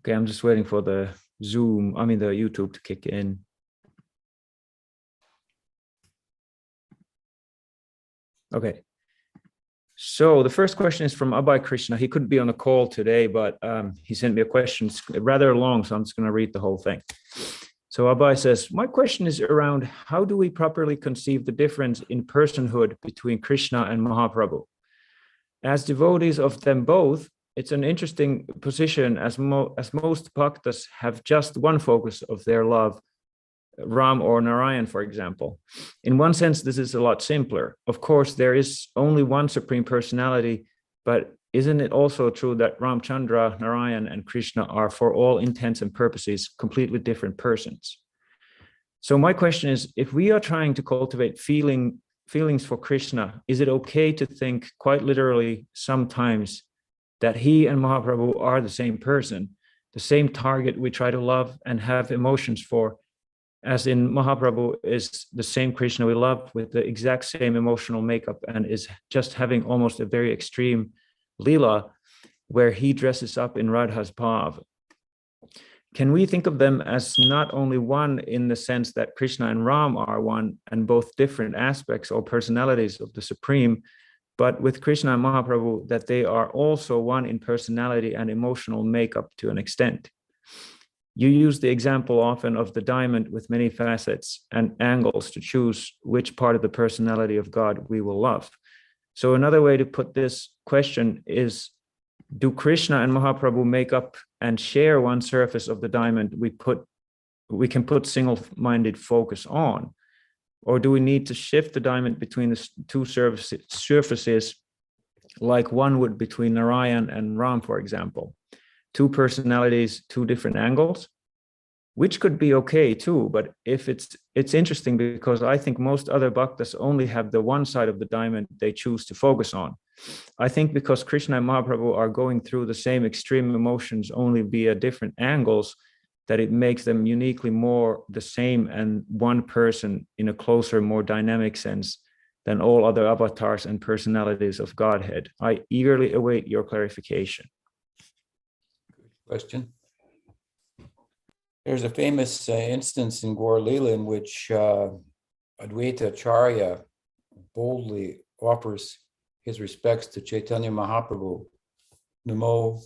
Okay, I'm just waiting for the the YouTube to kick in. Okay. So the first question is from Abhay Krishna. He couldn't be on a call today, but he sent me a question. It's rather long, so I'm just going to read the whole thing. So Abhay says, my question is around how do we properly conceive the difference in personhood between Krishna and Mahaprabhu? As devotees of them both, it's an interesting position as most bhaktas have just one focus of their love, Ram or Narayan, for example. In one sense, this is a lot simpler. Of course, there is only one supreme personality, but isn't it also true that Ramachandra, Narayan, and Krishna are, for all intents and purposes, completely different persons? So my question is, if we are trying to cultivate feelings for Krishna, is it okay to think quite literally sometimes that he and Mahaprabhu are the same person, the same target we try to love and have emotions for, as in Mahaprabhu is the same Krishna we love with the exact same emotional makeup and is just having almost a very extreme Leela where he dresses up in Radha's bhav? Can we think of them as not only one in the sense that Krishna and Ram are one and both different aspects or personalities of the Supreme, but with Krishna and Mahaprabhu that they are also one in personality and emotional makeup to an extent? You use the example often of the diamond with many facets and angles to choose which part of the personality of God we will love. So another way to put this question is, do Krishna and Mahaprabhu make up and share one surface of the diamond we can put single-minded focus on? Or do we need to shift the diamond between the two surfaces like one would between Narayan and Ram, for example? Two personalities, two different angles, which could be okay too. But if it's interesting because I think most other bhaktas only have the one side of the diamond they choose to focus on. I think because Krishna and Mahaprabhu are going through the same extreme emotions only via different angles, that it makes them uniquely more the same and one person in a closer, more dynamic sense than all other avatars and personalities of Godhead. I eagerly await your clarification. Good question. There's a famous instance in Gaur Leela in which Advaita Acharya boldly offers his respects to Chaitanya Mahaprabhu. Namo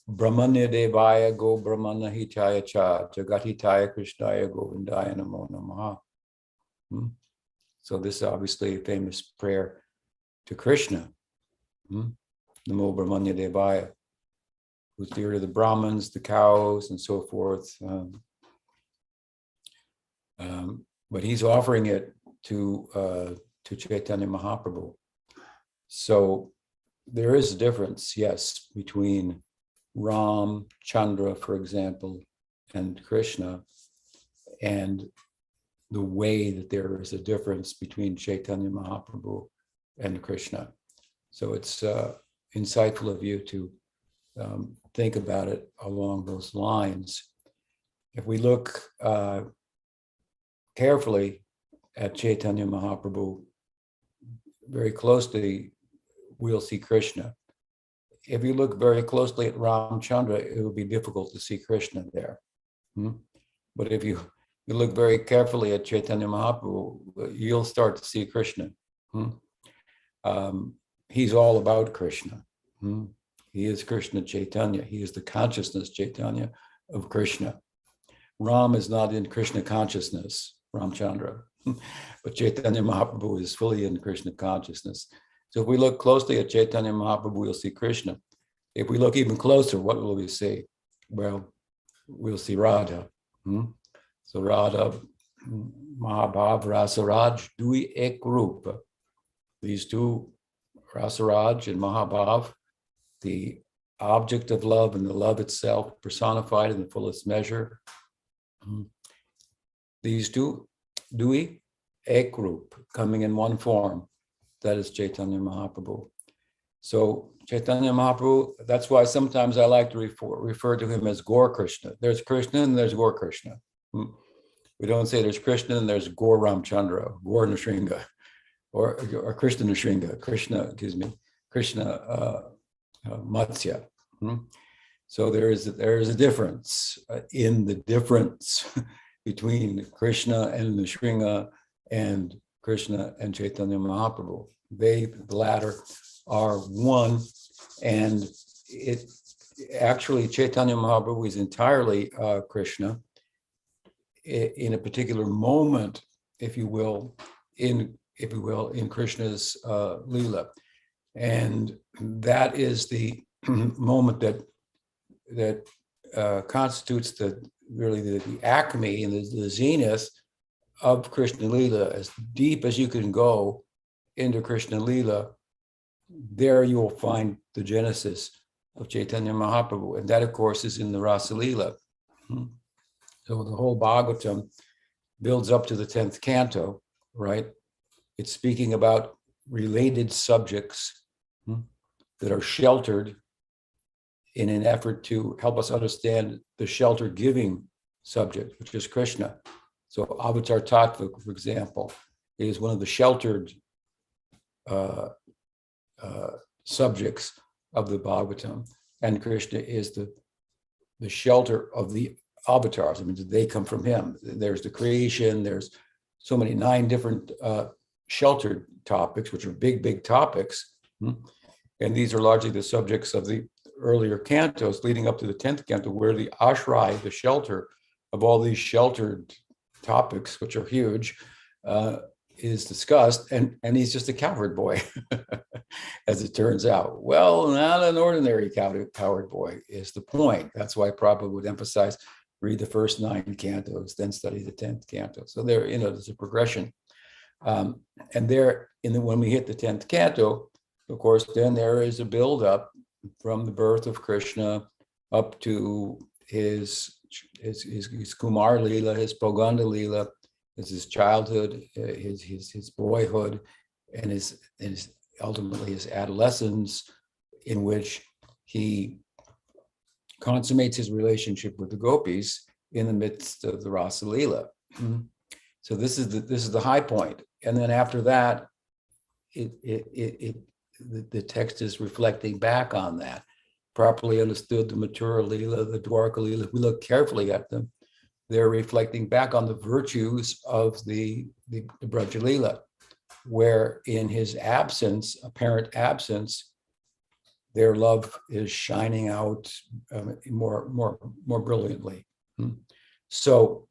Brahmanya Devaya Go Brahmana Hitaya Cha Jagatitaya Krishnaya Govindaya Namo Namaha. So this is obviously a famous prayer to Krishna. Namo Brahmanya Devaya, who's dear to the Brahmins, the cows, and so forth. But he's offering it to Chaitanya Mahaprabhu. So there is a difference, yes, between Ram, Chandra, for example, and Krishna, and the way that there is a difference between Chaitanya Mahaprabhu and Krishna. So it's insightful of you to think about it along those lines. If we look carefully at Chaitanya Mahaprabhu, very closely, we'll see Krishna. If you look very closely at Ramachandra, it will be difficult to see Krishna there. But if you look very carefully at Chaitanya Mahaprabhu, you'll start to see Krishna. He's all about Krishna. He is Krishna Chaitanya. He is the consciousness Chaitanya of Krishna. Ram is not in Krishna consciousness, Ramachandra, but Chaitanya Mahaprabhu is fully in Krishna consciousness. So if we look closely at Chaitanya Mahaprabhu, we'll see Krishna. If we look even closer, what will we see? Well, we'll see Radha. So Radha, Mahabhav, Rasaraj, Dui Ek Rupa. These two, Rasaraj and Mahabhav, the object of love and the love itself personified in the fullest measure. These two, Dui Ek Rup, coming in one form. That is Chaitanya Mahaprabhu. So Chaitanya Mahaprabhu, that's why sometimes I like to refer to him as Gaur Krishna. There's Krishna and there's Gaur Krishna. We don't say there's Krishna and there's Gaur Ramachandra, Gaur Nrsinga, or Krishna Nrsinga, Krishna Matsya. So there is a difference in the difference between Krishna and Nrsimha and Krishna and Chaitanya Mahaprabhu. The latter are one, and it actually Chaitanya Mahaprabhu is entirely Krishna in a particular moment, if you will, in Krishna's Leela, and that is the moment that constitutes the acme and the zenith of Krishna Leela. As deep as you can go into Krishna Leela, there you will find the genesis of Chaitanya Mahaprabhu, and that, of course, is in the Rasa Leela. So the whole Bhagavatam builds up to the 10th canto, right? It's speaking about related subjects that are sheltered in an effort to help us understand the shelter-giving subject, which is Krishna. So Avatar Tattva, for example, is one of the sheltered subjects of the Bhagavatam, and Krishna is the shelter of the avatars. I mean, they come from him. There's the creation, there's so many 9 different sheltered topics, which are big topics. And these are largely the subjects of the earlier cantos leading up to the 10th canto, where the ashray, the shelter of all these sheltered topics, which are huge, is discussed, and he's just a cowherd boy, as it turns out. Well, not an ordinary cowherd boy is the point. That's why Prabhupada would emphasize, read the first 9 cantos, then study the 10th canto. So there, there's a progression. And there, when we hit the 10th canto, of course, then there is a build-up from the birth of Krishna up to his Kumar Leela, his Poganda Leela, his childhood, his boyhood, and his ultimately his adolescence, in which he consummates his relationship with the gopis in the midst of the Rasa Leela. So this is the high point, and then after that, the text is reflecting back on that. Properly understood, the Mathura Leela, the Dwarka Leela, if we look carefully at them, they're reflecting back on the virtues of the Braja Leela, where in his absence, apparent absence, their love is shining out more brilliantly. So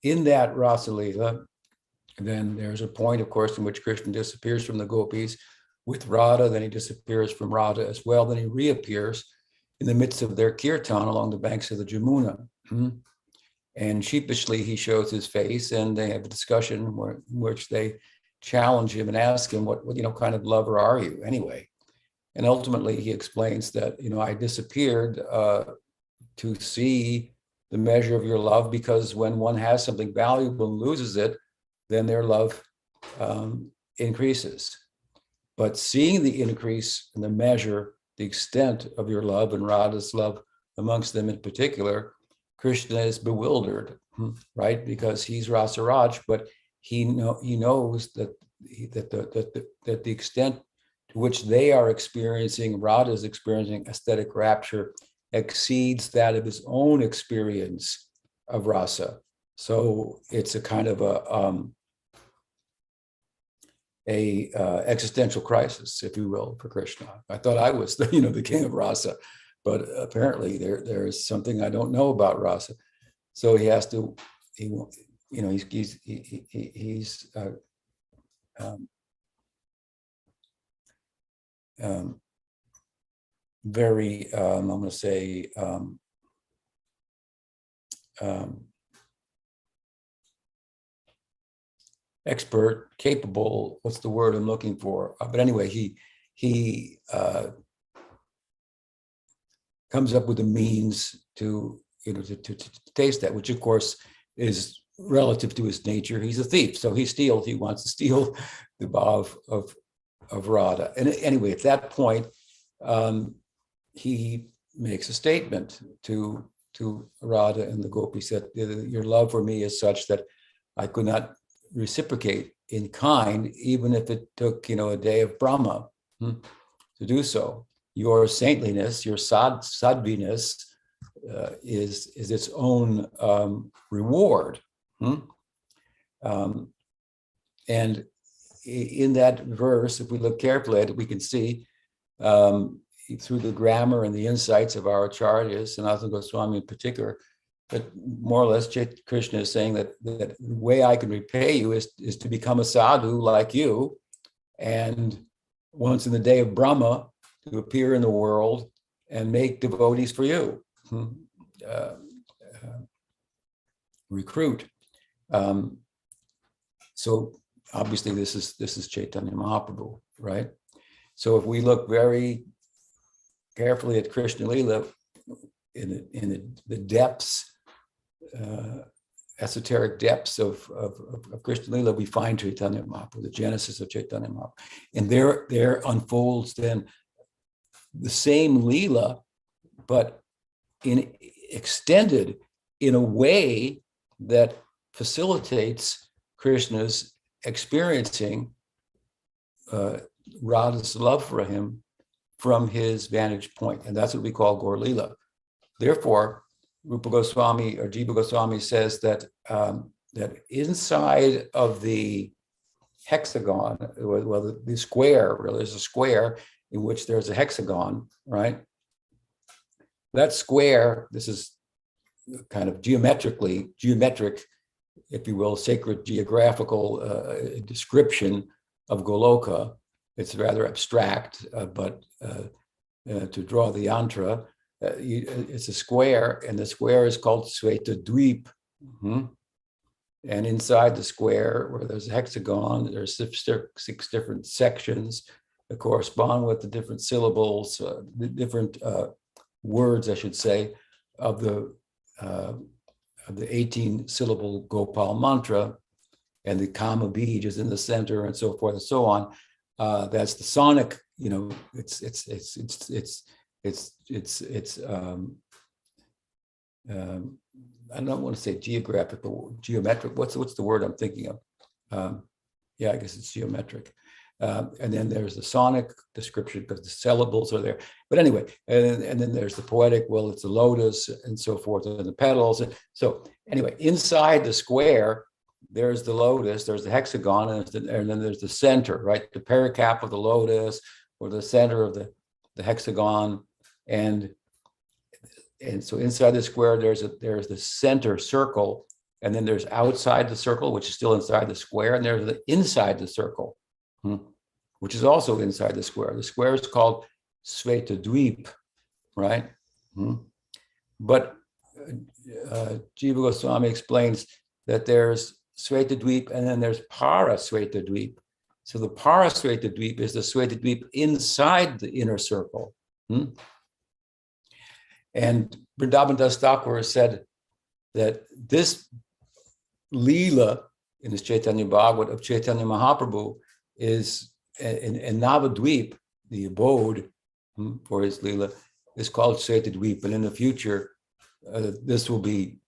in that Rasa Leela, then there's a point, of course, in which Krishna disappears from the gopis with Radha, then he disappears from Radha as well, then he reappears in the midst of their kirtan along the banks of the Jamuna. And sheepishly, he shows his face, and they have a discussion in which they challenge him and ask him, what kind of lover are you anyway? And ultimately, he explains that, I disappeared to see the measure of your love, because when one has something valuable and loses it, then their love increases. But seeing the increase in the measure, the extent of your love and Radha's love amongst them in particular, Krishna is bewildered, right? Because he's Rasaraj, but he knows that the extent to which they are experiencing, Radha is experiencing aesthetic rapture, exceeds that of his own experience of rasa. So it's a kind of a existential crisis, if you will, for Krishna. I thought I was the king of rasa, but apparently there is something I don't know about rasa. So he has to, he's very, I'm going to say, expert, capable, what's the word I'm looking for? But anyway, he comes up with the means to taste that, which of course is relative to his nature. He's a thief, so he steals. He wants to steal the bhav of Radha. And anyway, at that point, he makes a statement to Radha and the gopis that your love for me is such that I could not reciprocate in kind, even if it took a day of Brahma to do so. your saintliness, your sadviness is its own reward. And in that verse, if we look carefully at it, we can see through the grammar and the insights of our acharyas, Sanatana Goswami in particular, but more or less Krishna is saying that the way I can repay you is to become a sadhu like you, and once in the day of Brahma, to appear in the world and make devotees for you, recruit. So obviously this is Chaitanya Mahaprabhu, right? So if we look very carefully at Krishna Lila in the depths, esoteric depths of Krishna Lila, we find Chaitanya Mahaprabhu, the genesis of Chaitanya Mahaprabhu. And there unfolds then the same Lila, but extended in a way that facilitates Krishna's experiencing Radha's love for him from his vantage point. And that's what we call Gaur Lila. Therefore, Rupa Goswami or Jiva Goswami says that that inside of the hexagon, well, the square, really, there's a square in which there's a hexagon, right? That square, this is kind of geometric, if you will, sacred geographical description of Goloka. It's rather abstract, but to draw the yantra, it's a square, and the square is called Sweta Dweep. And inside the square, where there's a hexagon, there's 6 different sections that correspond with the different syllables, the different words, I should say, of the 18-syllable Gopal mantra, and the Kama Bij is in the center, and so forth and so on. That's the sonic, it's I don't want to say geographic, but geometric. What's the word I'm thinking of? Yeah, I guess it's geometric. And then there's the sonic description because the syllables are there. But anyway, and then there's the poetic, well, it's the lotus and so forth, and the petals. So anyway, inside the square, there's the lotus, there's the hexagon, and then there's the center, right? The pericarp of the lotus, or the center of the hexagon. And so inside the square, there's the center circle, and then there's outside the circle, which is still inside the square, and there's the inside the circle, which is also inside the square. The square is called Sweta Dweep, right? But Jiva Goswami explains that there's Sweta Dweep, and then there's Para Sweta Dweep. So the Para Sweta Dweep is the Sweta Dweep inside the inner circle. And Vrindavan Das Thakur said that this Leela in this Chaitanya Bhagavat of Chaitanya Mahaprabhu is in Navadweep, the abode for his Leela, is called Sweta Dweep. And in the future, this will be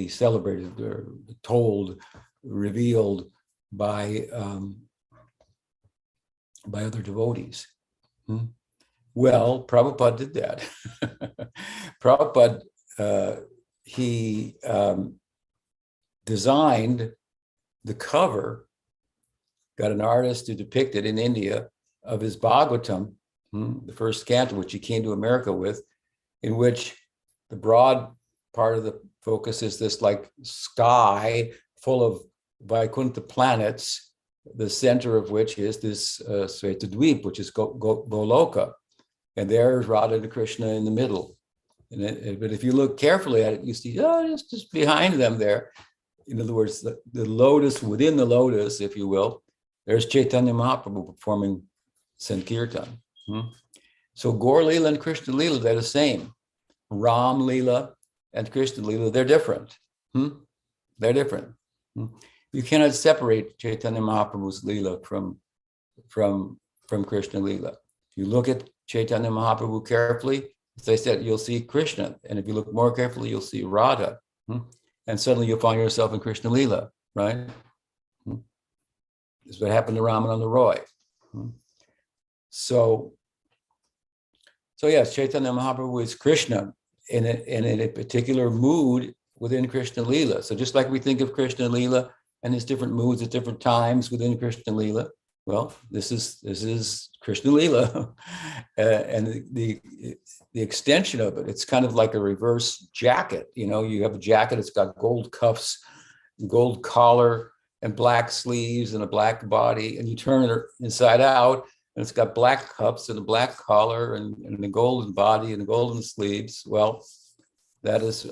celebrated or told, revealed by other devotees. Well, Prabhupada did that. Prabhupada, he designed the cover, got an artist to depict it in India, of his Bhagavatam, the first canto, which he came to America with, in which the broad part of the focus is this like sky full of Vaikuntha planets, the center of which is this Sweta Dweep, which is Goloka. And there's Radha and Krishna in the middle. But if you look carefully at it, you see, it's just behind them there. In other words, the lotus within the lotus, if you will, there's Chaitanya Mahaprabhu performing Sankirtan. So Gaur Lila and Krishna Lila, they're the same. Ram Lila and Krishna Lila, they're different. They're different. You cannot separate Chaitanya Mahaprabhu's Lila from Krishna Lila. If you look at Chaitanya Mahaprabhu carefully, as I said, you'll see Krishna. And if you look more carefully, you'll see Radha. And suddenly you'll find yourself in Krishna Lila, right? This is what happened to Ramananda Roy. So So yes, Chaitanya Mahaprabhu is Krishna in a particular mood within Krishna Lila. So just like we think of Krishna Lila and his different moods at different times within Krishna Lila, well, this is Krishna Lila, and the extension of it. It's kind of like a reverse jacket. You have a jacket. It's got gold cuffs, gold collar, and black sleeves, and a black body. And you turn it inside out, and it's got black cuffs and a black collar, and a golden body and golden sleeves. Well, that is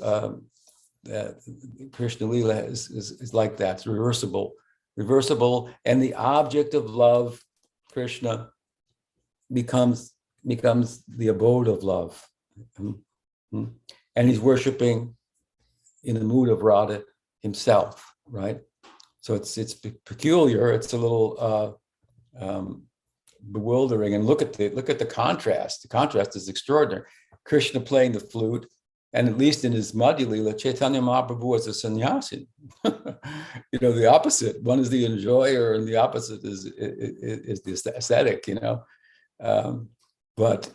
Krishna Lila is like that. It's reversible, and the object of love, Krishna, becomes the abode of love, and he's worshiping in the mood of Radha himself, right? So it's peculiar. It's a little bewildering, and look at the contrast. The contrast is extraordinary. Krishna playing the flute. And at least in his Madhya Lila, Chaitanya Mahaprabhu was a sannyasi. The opposite. One is the enjoyer, and the opposite is the ascetic. But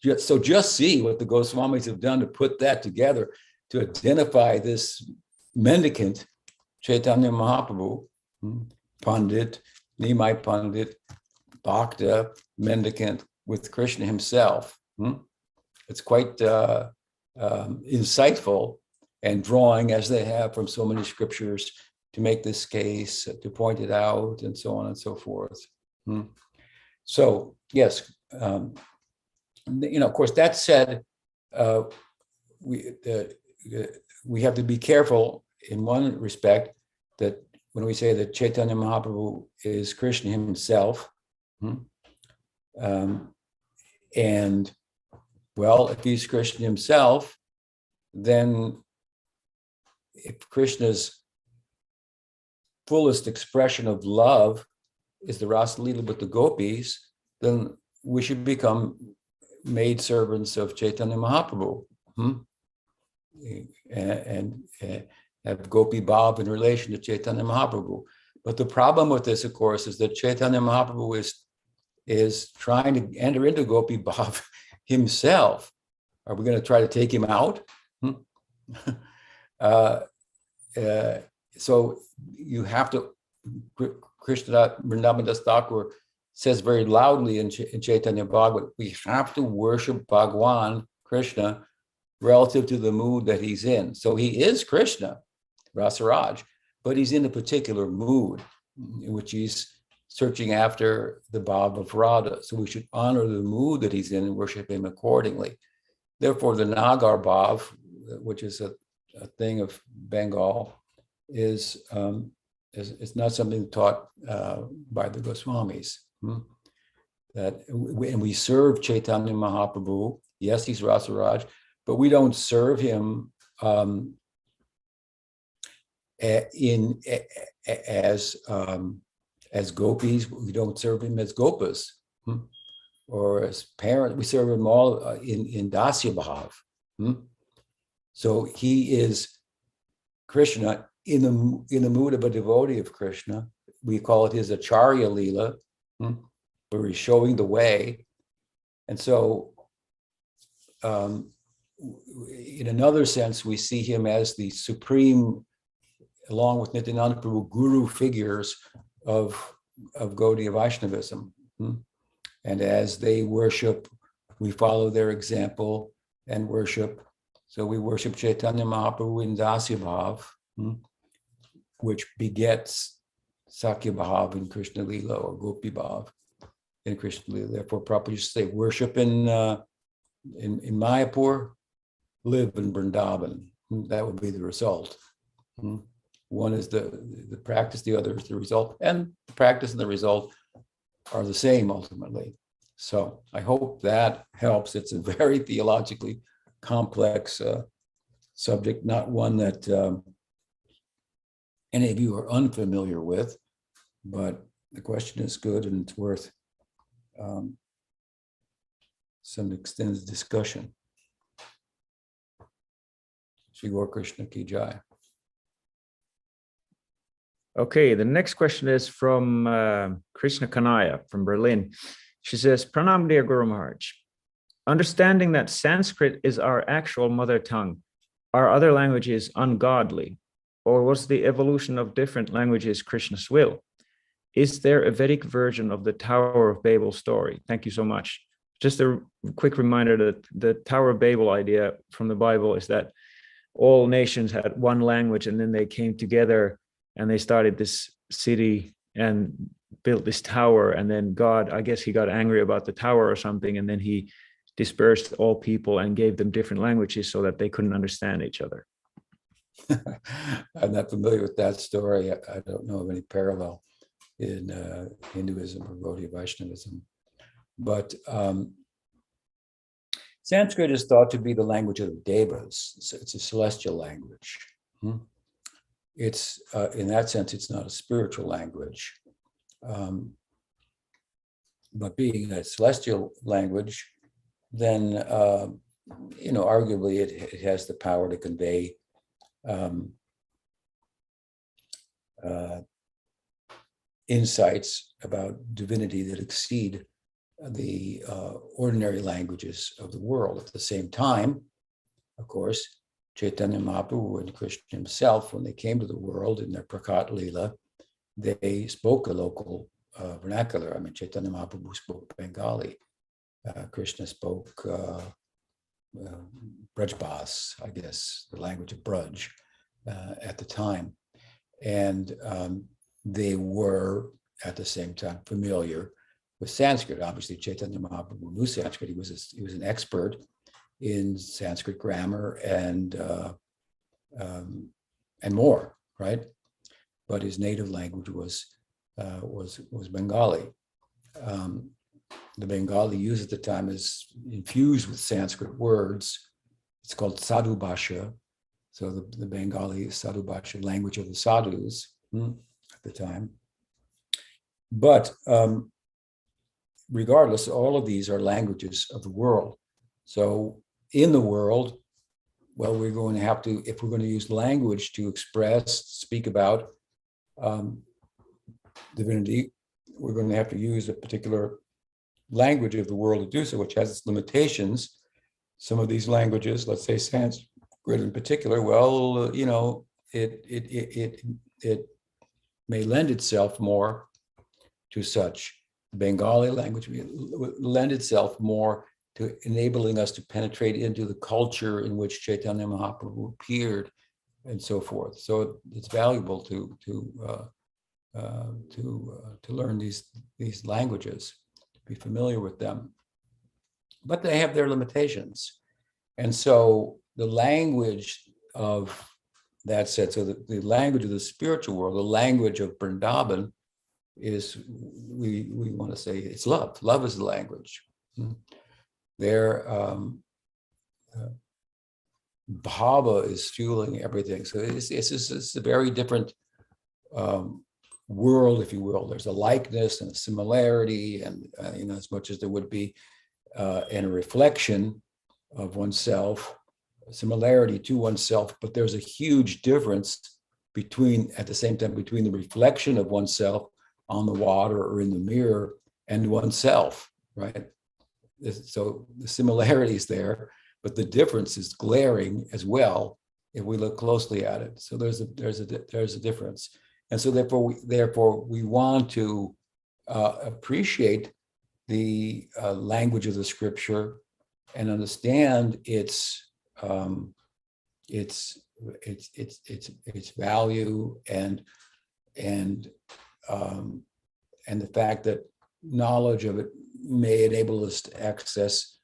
just see what the Goswamis have done to put that together, to identify this mendicant, Chaitanya Mahaprabhu, Pandit, Nimai Pandit, Bhakta, mendicant, with Krishna himself. It's quite insightful, and drawing, as they have from so many scriptures, to make this case, to point it out, and so on and so forth. So, yes, of course, that said, we have to be careful in one respect, that when we say that Chaitanya Mahaprabhu is Krishna himself, and well, if he's Krishna himself, then if Krishna's fullest expression of love is the Rasa Lila with the gopis, then we should become maid servants of Chaitanya Mahaprabhu, and have gopi bhav in relation to Chaitanya Mahaprabhu. But the problem with this, of course, is that Chaitanya Mahaprabhu is trying to enter into gopi bhav himself. Are we going to try to take him out? So you have to, Krishna Vrindavan Das Thakur says very loudly in Chaitanya Bhagavat, we have to worship Bhagwan, Krishna, relative to the mood that he's in. So he is Krishna, Rasaraj, but he's in a particular mood in which he's searching after the bhav of Radha. So we should honor the mood that he's in and worship him accordingly. Therefore, the Nagar bhav, which is a thing of Bengal, is not something taught by the Goswamis. And we serve Chaitanya Mahaprabhu. Yes, he's Rasaraj, but we don't serve him as gopis. We don't serve him as gopas, or as parents. We serve him all in dasya bhav. So he is Krishna in the mood of a devotee of Krishna. We call it his acharya lila, where he's showing the way. And so, in another sense, we see him as the supreme, along with Nityananda Prabhu, guru figures of Gaudiya Vaishnavism. And as they worship, we follow their example and worship. So we worship Chaitanya Mahaprabhu in Dasya Bhav, which begets Sakya Bhav in Krishna Lila, or Gopi Bhav in Krishna Lila. Therefore, properly say worship in Mayapur, live in Vrindavan. That would be the result. One is the practice, the other is the result, and the practice and the result are the same ultimately. So I hope that helps. It's a very theologically complex subject, not one that any of you are unfamiliar with, but the question is good and it's worth some extended discussion. Shri Gaur Krishna Ki Jai. Okay, the next question is from Krishna Kanaya from Berlin. She says, Pranam, dear Guru Maharaj. Understanding that Sanskrit is our actual mother tongue, are other languages ungodly? Or was the evolution of different languages Krishna's will? Is there a Vedic version of the Tower of Babel story? Thank you so much. Just a quick reminder that the Tower of Babel idea from the Bible is that all nations had one language, and then they came together and they started this city and built this tower. And then God, I guess he got angry about the tower or something, and then he dispersed all people and gave them different languages so that they couldn't understand each other. I'm not familiar with that story. I don't know of any parallel in Hinduism or Gaudiya Vaishnavism. But Sanskrit is thought to be the language of the devas. It's a celestial language. It's in that sense, it's not a spiritual language. But being a celestial language, then arguably it has the power to convey insights about divinity that exceed the ordinary languages of the world. At the same time, of course, Chaitanya Mahaprabhu and Krishna himself, when they came to the world in their Prakat Leela, they spoke a local vernacular. I mean, Chaitanya Mahaprabhu spoke Bengali. Krishna spoke Brajbas, I guess, the language of Braj at the time. And they were, at the same time, familiar with Sanskrit. Obviously, Chaitanya Mahaprabhu knew Sanskrit. He was an expert in Sanskrit grammar and more, right? But his native language was Bengali. The Bengali used at the time is infused with Sanskrit words. It's called Sadhu Bhasha. So the Bengali Sadhu Bhasha, language of the sadhus at the time. But regardless, all of these are languages of the world. So in the world, well, we're going to have to, if we're going to use language to express, speak about divinity, we're going to have to use a particular language of the world to do so, which has its limitations. Some of these languages, let's say Sanskrit in particular, well, it may lend itself more to such. Bengali language lend itself more to enabling us to penetrate into the culture in which Chaitanya Mahaprabhu appeared, and so forth. So it's valuable to learn these languages, to be familiar with them. But they have their limitations, and so the language of that said, so the language of the spiritual world, the language of Vrindavan, is we want to say it's love. Love is the language. Their bhava is fueling everything. So it's a very different world, if you will. There's a likeness and a similarity, and as much as there would be and a reflection of oneself, a similarity to oneself, but there's a huge difference at the same time between the reflection of oneself on the water or in the mirror and oneself, right? So the similarity is there, but the difference is glaring as well if we look closely at it. So there's a difference, and so therefore we want to appreciate the language of the scripture and understand its value and the fact that knowledge of it may enable us to access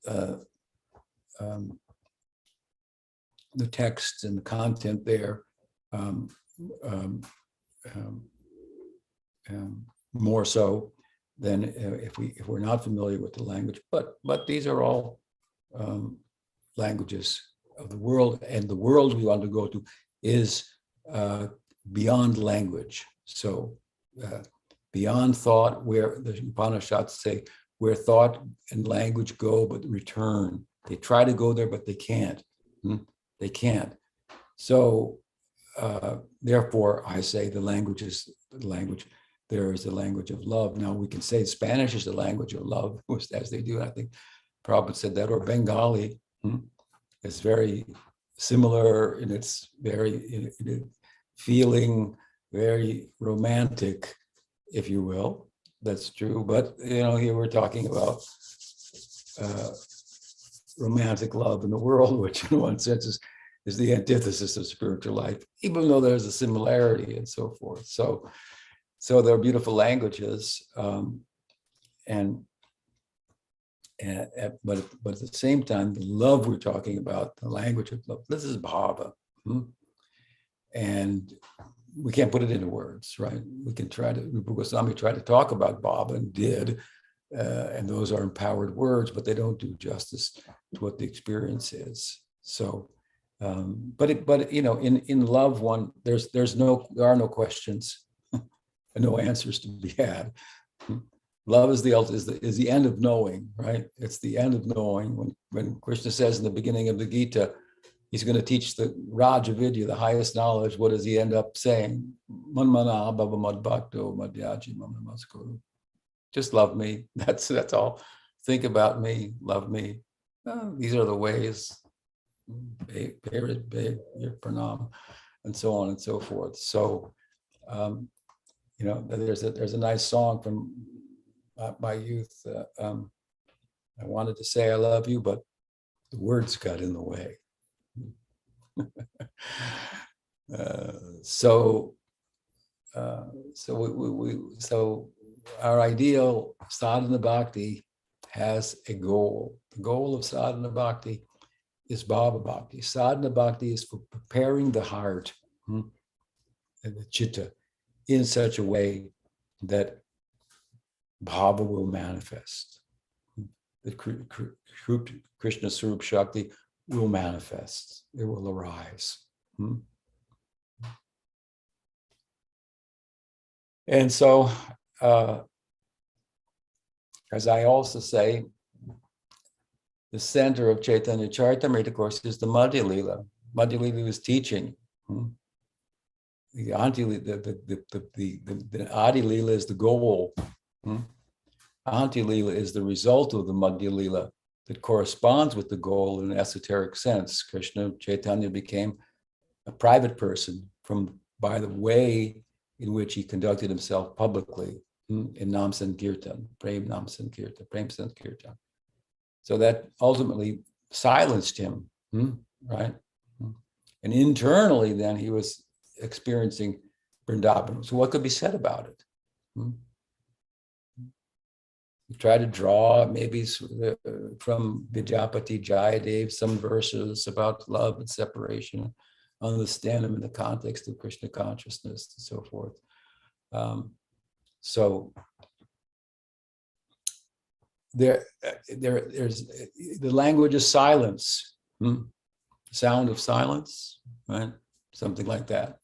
the text and the content there more so than if we're not familiar with the language. But these are all languages of the world, and the world we want to go to is beyond language. So beyond thought, where the Upanishads say, where thought and language go but return. They try to go there, but they can't. They can't. So therefore, I say the language is the language there is a language of love. Now we can say Spanish is the language of love, as they do. I think Prabhupada said that, or Bengali is very similar in its very feeling, very romantic, if you will. That's true. But here we're talking about romantic love in the world, which in one sense is the antithesis of spiritual life, even though there's a similarity and so forth. So they're beautiful languages, but at the same time, the love we're talking about, the language of love, this is bhava, and we can't put it into words, right? We can try to. Rupa Goswami tried to talk about bhava and did, and those are empowered words, but they don't do justice to what the experience is. So, but in love, there are no questions. And no answers to be had. Love is the end of knowing, right? It's the end of knowing. When Krishna says in the beginning of the Gita, he's going to teach the Raja Vidya, the highest knowledge. What does he end up saying? Manmana bhava madbhakto madhyaji mama namaskuru. Just love me. That's all. Think about me. Love me. These are the ways. Pay your pranam, and so on and so forth. So. There's a nice song from my youth. I wanted to say I love you, but the words got in the way. So our ideal sadhana bhakti has a goal. The goal of sadhana bhakti is bhava bhakti. Sadhana bhakti is for preparing the heart and the chitta in such a way that bhava will manifest. The Krishna Swarup Shakti will manifest. It will arise. And so, as I also say, the center of Chaitanya Charitamrita, of course, is the Madhya Lila. Madhya Lila is teaching. The Adi Lila is the goal. Adi Lila is the result of the Madhya Lila that corresponds with the goal in an esoteric sense. Krishna Chaitanya became a private person by the way in which he conducted himself publicly in Nam Sankirtan, Prem Nam Sankirtan, Prem Sankirtan. So that ultimately silenced him, right? And internally, then he was experiencing Vrindavan. So what could be said about it? You try to draw maybe from Vidyapati Jayadev some verses about love and separation, understand them in the context of Krishna consciousness and so forth. So there's the language of silence, sound of silence, right? Something like that.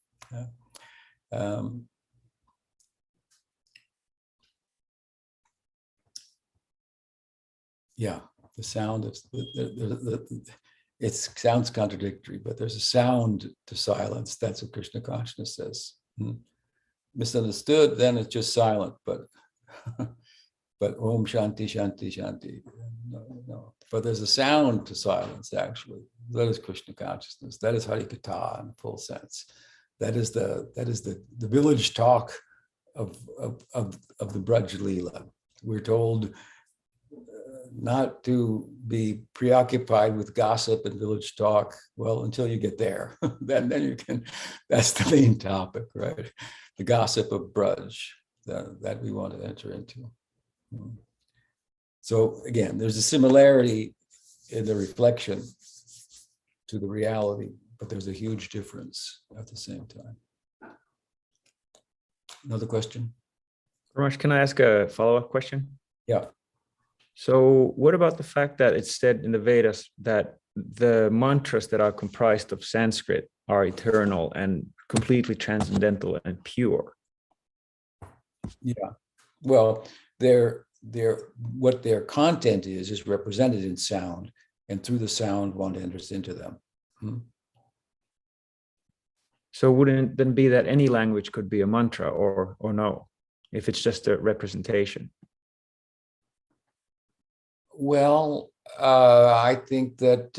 The sound of it sounds contradictory, but there's a sound to silence. That's what Krishna consciousness says. Misunderstood, then it's just silent, but Om Shanti Shanti Shanti. No. But there's a sound to silence, actually. That is Krishna consciousness. That is Harikatha in full sense. That is the village talk of the Braj Leela. We're told not to be preoccupied with gossip and village talk. Well, until you get there, then you can. That's the main topic, right? The gossip of Braj that we want to enter into. So again, there's a similarity in the reflection to the reality, but there's a huge difference at the same time. Another question? Ramesh, can I ask a follow-up question? Yeah. So what about the fact that it's said in the Vedas that the mantras that are comprised of Sanskrit are eternal and completely transcendental and pure? Yeah. Well, what their content is represented in sound, and through the sound one enters into them. So wouldn't it then be that any language could be a mantra, or no? if it's just a representation? Well, I think that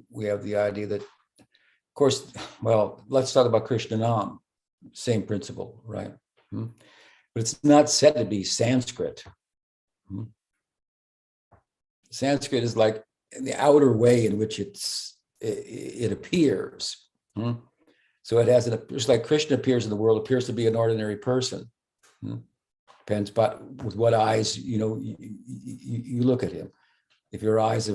we have the idea that, of course, well, let's talk about Krishna Nam, same principle, right? But it's not said to be Sanskrit. Sanskrit is like the outer way in which it appears. So it has just like Krishna appears in the world, appears to be an ordinary person. Depends but with what eyes you look at him. If your eyes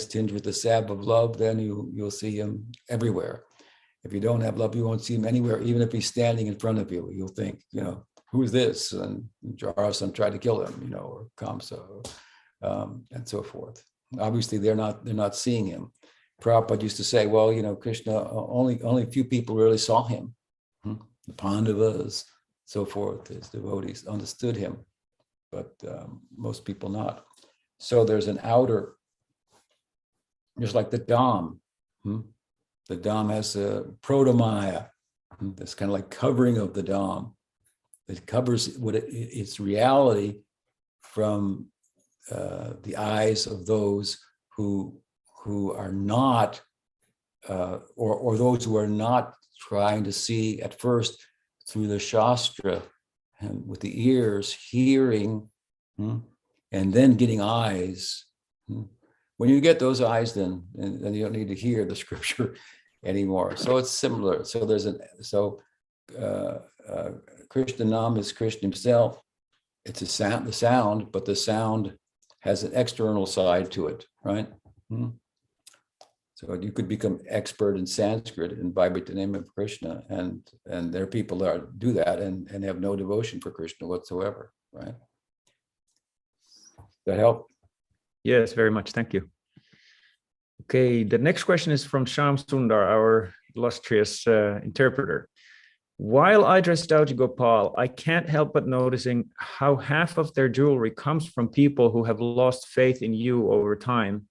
tinged with the salve of love, then you'll see him everywhere. If you don't have love, you won't see him anywhere. Even if he's standing in front of you, you'll think, who's this? And Jarasan tried to kill him, or Kamsa, and so forth. Obviously, they're not seeing him. Prabhupada used to say, well, Krishna, only a few people really saw him. The Pandavas, so forth, his devotees understood him, but most people not. So there's an outer, just like the Dham. The Dham has a protomaya, this kind of like covering of the Dham. It covers its reality from the eyes of those who are not, or those who are not trying to see at first through the Shastra and with the ears, hearing, and then getting eyes. When you get those eyes, then you don't need to hear the scripture anymore. So it's similar. So Krishna Nam is Krishna himself. It's the sound, but the sound has an external side to it, right? So you could become expert in Sanskrit and vibrate the name of Krishna, and there are people that do that and have no devotion for Krishna whatsoever, right? That help? Yes, very much. Thank you. Okay, the next question is from Shyam Sundar, our illustrious interpreter. While I dress Dauji Gopal, I can't help but noticing how half of their jewelry comes from people who have lost faith in you over time,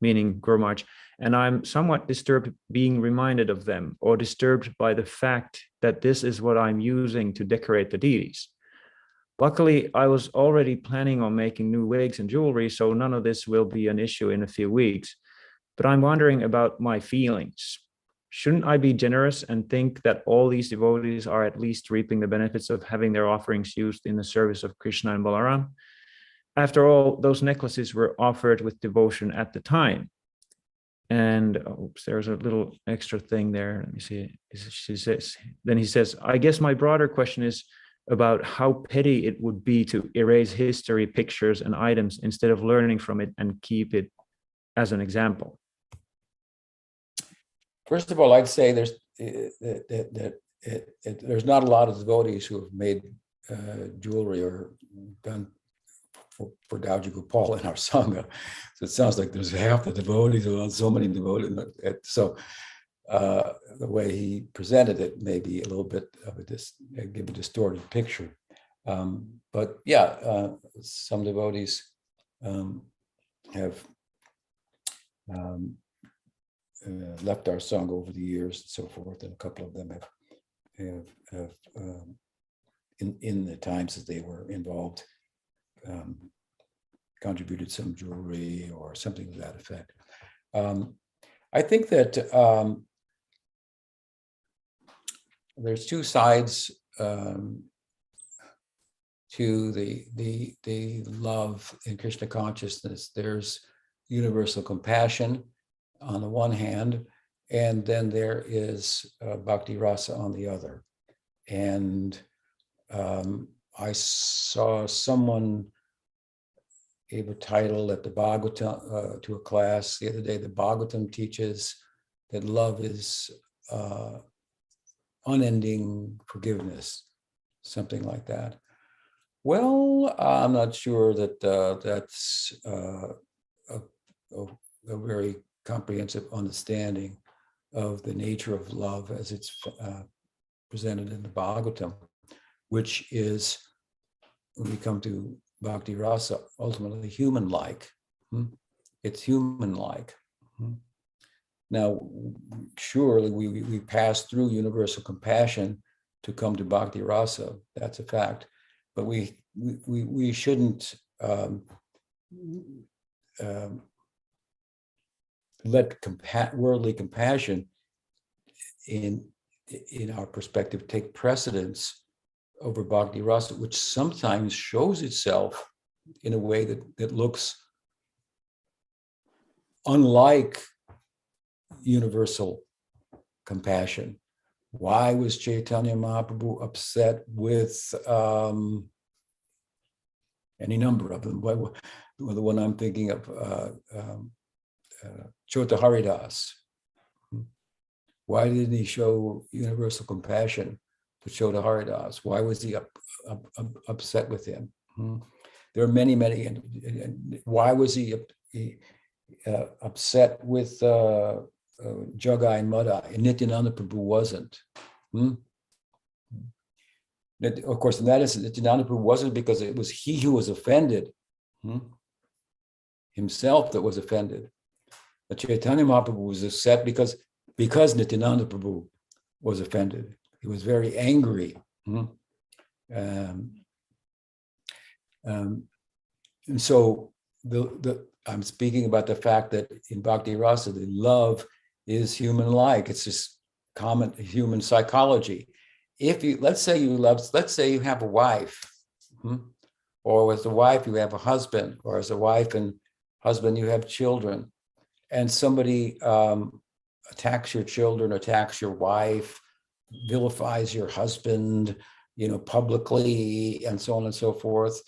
meaning Guru Maharaj, and I'm somewhat disturbed being reminded of them, or disturbed by the fact that this is what I'm using to decorate the deities. Luckily, I was already planning on making new wigs and jewelry, so none of this will be an issue in a few weeks. But I'm wondering about my feelings. Shouldn't I be generous and think that all these devotees are at least reaping the benefits of having their offerings used in the service of Krishna and Balaram? After all, those necklaces were offered with devotion at the time. And there's a little extra thing there. Let me see. Then he says, I guess my broader question is about how petty it would be to erase history, pictures, and items instead of learning from it and keep it as an example. First of all, I'd say there's not a lot of devotees who have made jewelry or done for Dauji Gopal in our Sangha. So it sounds like there's half the devotees, or so many devotees. So the way he presented it may be a little bit of give a distorted picture. But yeah, some devotees have left our Sangha over the years and so forth, and a couple of them have in the times that they were involved, contributed some jewelry or something to that effect. I think that there's two sides to the love in Krishna consciousness. There's universal compassion on the one hand, and then there is bhakti rasa on the other. And I saw someone gave a title at the Bhagavatam to a class the other day. The Bhagavatam teaches that love is unending forgiveness, something like that. Well, I'm not sure that that's a very comprehensive understanding of the nature of love as it's presented in the Bhagavatam, which is, when we come to Bhakti Rasa, ultimately human-like. It's human-like. Now, surely we pass through universal compassion to come to Bhakti Rasa. That's a fact. But we shouldn't let worldly compassion in our perspective take precedence over Bhakti Rasa, which sometimes shows itself in a way that looks unlike universal compassion. Why was Chaitanya Mahaprabhu upset with any number of them? The one I'm thinking of, Chota Haridas. Why didn't he show universal compassion to Chota Haridas? Why was he upset with him? There are many. And why was he upset with Jagai and Madai, and Nityananda Prabhu wasn't? Of course, in that instance, Nityananda Prabhu wasn't because it was he who was offended, himself that was offended. But Chaitanya Mahaprabhu was upset because Nityananda Prabhu was offended. He was very angry. And so I'm speaking about the fact that in Bhakti Rasa, the love is human-like. It's just common human psychology. Let's say you have a wife, or as a wife you have a husband, or as a wife and husband you have children, and somebody attacks your children, attacks your wife, vilifies your husband, publicly, and so on and so forth.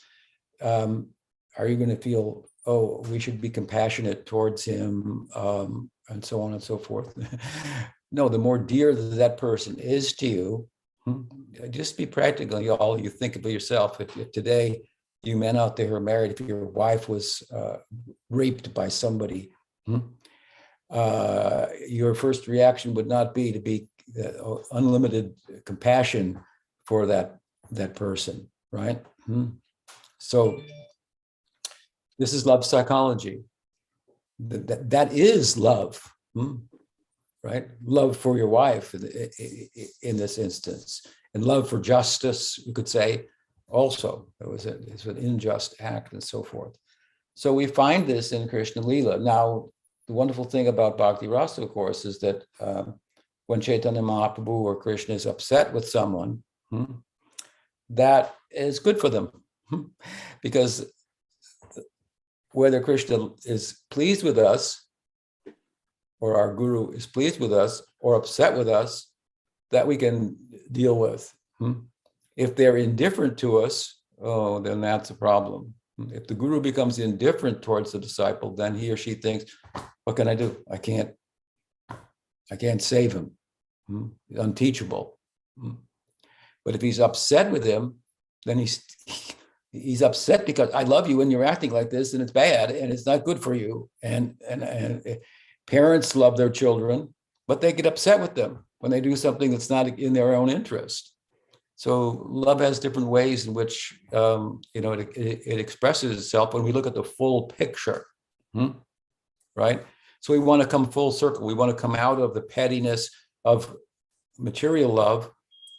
Are you going to feel, oh, we should be compassionate towards him, and so on and so forth? No, the more dear that person is to you, just be practical. You think of yourself. If today, you men out there who are married, if your wife was raped by somebody, your first reaction would not be to be unlimited compassion for that person, right? So this is love psychology. That is love, right? Love for your wife in this instance, and love for justice, you could say, also. It's an unjust act and so forth. So we find this in Krishna Lila. Now, the wonderful thing about Bhakti Rasa, of course, is that when Chaitanya Mahaprabhu or Krishna is upset with someone, that is good for them, because whether Krishna is pleased with us, or our guru is pleased with us, or upset with us, that we can deal with. If they're indifferent to us, then that's a problem. If the guru becomes indifferent towards the disciple, then he or she thinks, what can I do? I can't save him. He's unteachable. But if he's upset with him, then he's upset because I love you and you're acting like this, and it's bad and it's not good for you. And parents love their children, but they get upset with them when they do something that's not in their own interest. So love has different ways in which it expresses itself when we look at the full picture, right? So we want to come full circle. We want to come out of the pettiness of material love,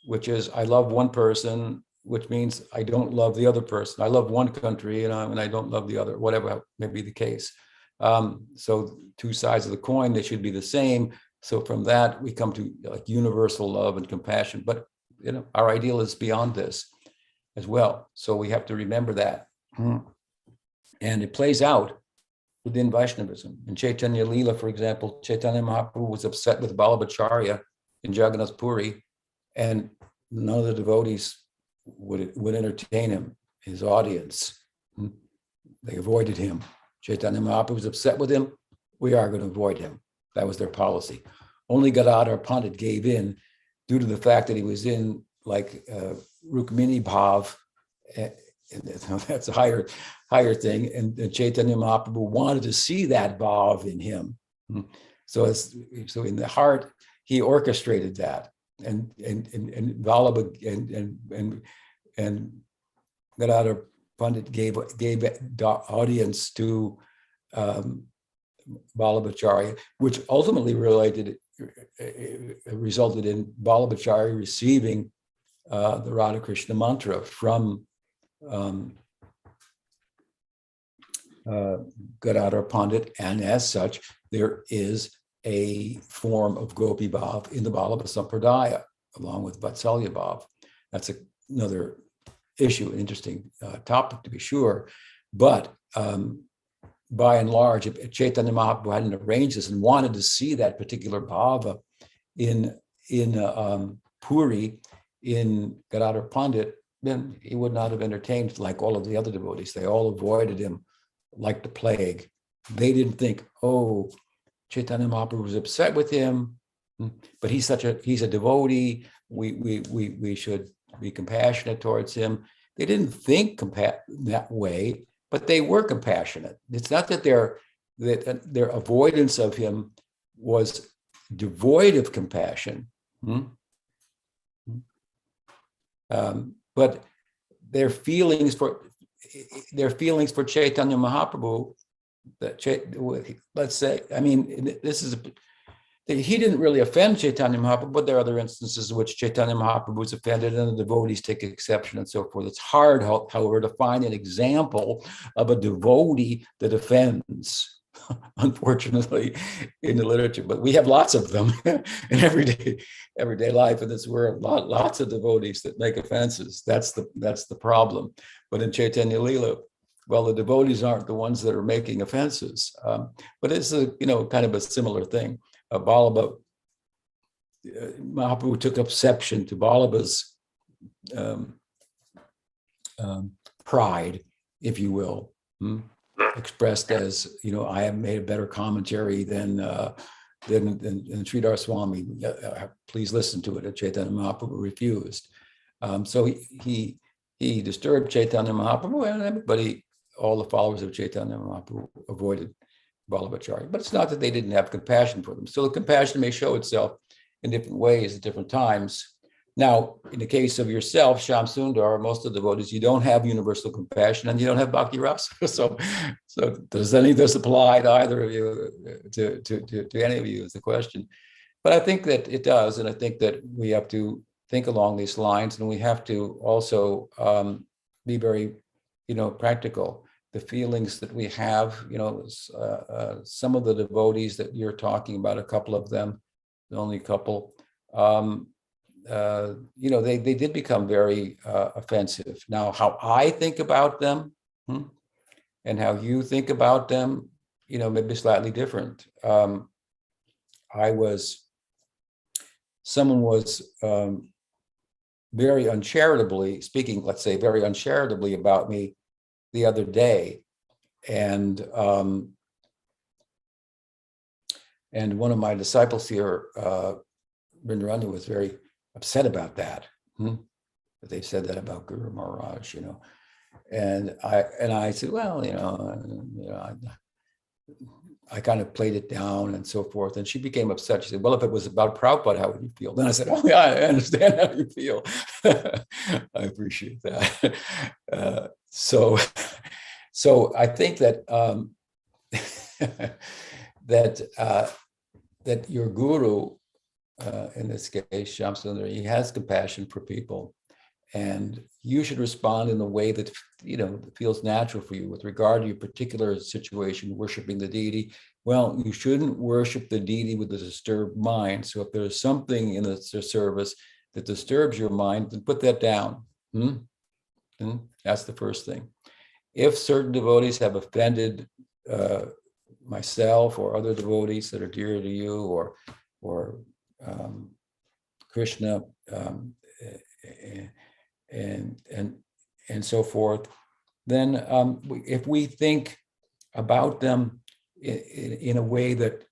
which is I love one person, which means I don't love the other person. I love one country, and I don't love the other, whatever may be the case. So two sides of the coin, they should be the same. So from that, we come to like universal love and compassion. But our ideal is beyond this as well. So we have to remember that. And it plays out within Vaishnavism. In Chaitanya Lila, for example, Chaitanya Mahaprabhu was upset with Balabhacharya in Jagannath Puri, and none of the devotees would entertain him, his audience. They avoided him. Chaitanya Mahaprabhu was upset with him. We are going to avoid him. That was their policy. Only Gadadhar Pandit gave in due to the fact that he was in like Rukmini Bhav. That's a higher thing. And Chaitanya Mahaprabhu wanted to see that Bhav in him. So in the heart, he orchestrated that. And Vallabha and Gadadhar Pandit gave audience to Vallabhacharya, which ultimately resulted in Vallabhacharya receiving the Radha Krishna mantra from Gadadhar Pandit, and as such, there is a form of Gopi Bhav in the Vallabha Sampradaya, along with Vatsalya Bhav. That's another issue, an interesting topic to be sure. But by and large, if Chaitanya Mahaprabhu hadn't arranged this and wanted to see that particular bhava in Puri, in Gadadhar Pandit, then he would not have entertained like all of the other devotees. They all avoided him like the plague. They didn't think, oh, Chaitanya Mahaprabhu was upset with him, but he's a devotee. We should be compassionate towards him. They didn't think that way, but they were compassionate. It's not that their avoidance of him was devoid of compassion, but their feelings for Chaitanya Mahaprabhu, let's say, I mean, he didn't really offend Chaitanya Mahaprabhu, but there are other instances in which Chaitanya Mahaprabhu was offended and the devotees take exception and so forth. It's hard, however, to find an example of a devotee that offends, unfortunately, in the literature. But we have lots of them in everyday life in this world. Lots of devotees that make offenses. That's the problem. But in Chaitanya Lila, well, the devotees aren't the ones that are making offenses. But it's kind of a similar thing. Mahaprabhu took exception to Vallabha's pride, if you will, expressed as, I have made a better commentary than Sridhar Swami. Please listen to it. And Chaitanya Mahaprabhu refused. So he disturbed Chaitanya Mahaprabhu, and everybody, all the followers of Chaitanya Mahaprabhu, avoided Vallabhacharya. But it's not that they didn't have compassion for them. So the compassion may show itself in different ways at different times. Now, in the case of yourself, Shyam Sundar, most of the devotees, you don't have universal compassion and you don't have bhakti rasa. So does any of this apply to either of you, to any of you is the question. But I think that it does. And I think that we have to think along these lines, and we have to also be very, practical. The feelings that we have, some of the devotees that you're talking about, a couple of them, the only couple, they did become very offensive. Now, how I think about them and how you think about them, maybe slightly different. Someone was very uncharitably speaking, let's say, very uncharitably about me the other day, and one of my disciples here, Vrindarani, was very upset about that. That they said that about Guru Maharaj, and I said, well, I kind of played it down and so forth. And she became upset. She said, well, if it was about Prabhupada, how would you feel? Then I said, oh yeah, I understand how you feel. I appreciate that. So I think that that your guru, in this case, Shyam Sundar, he has compassion for people, and you should respond in a way that feels natural for you with regard to your particular situation, worshiping the deity. Well, you shouldn't worship the deity with a disturbed mind. So if there's something in the service that disturbs your mind, then put that down. That's the first thing. If certain devotees have offended myself or other devotees that are dear to you, or Krishna, and so forth, then if we think about them in a way that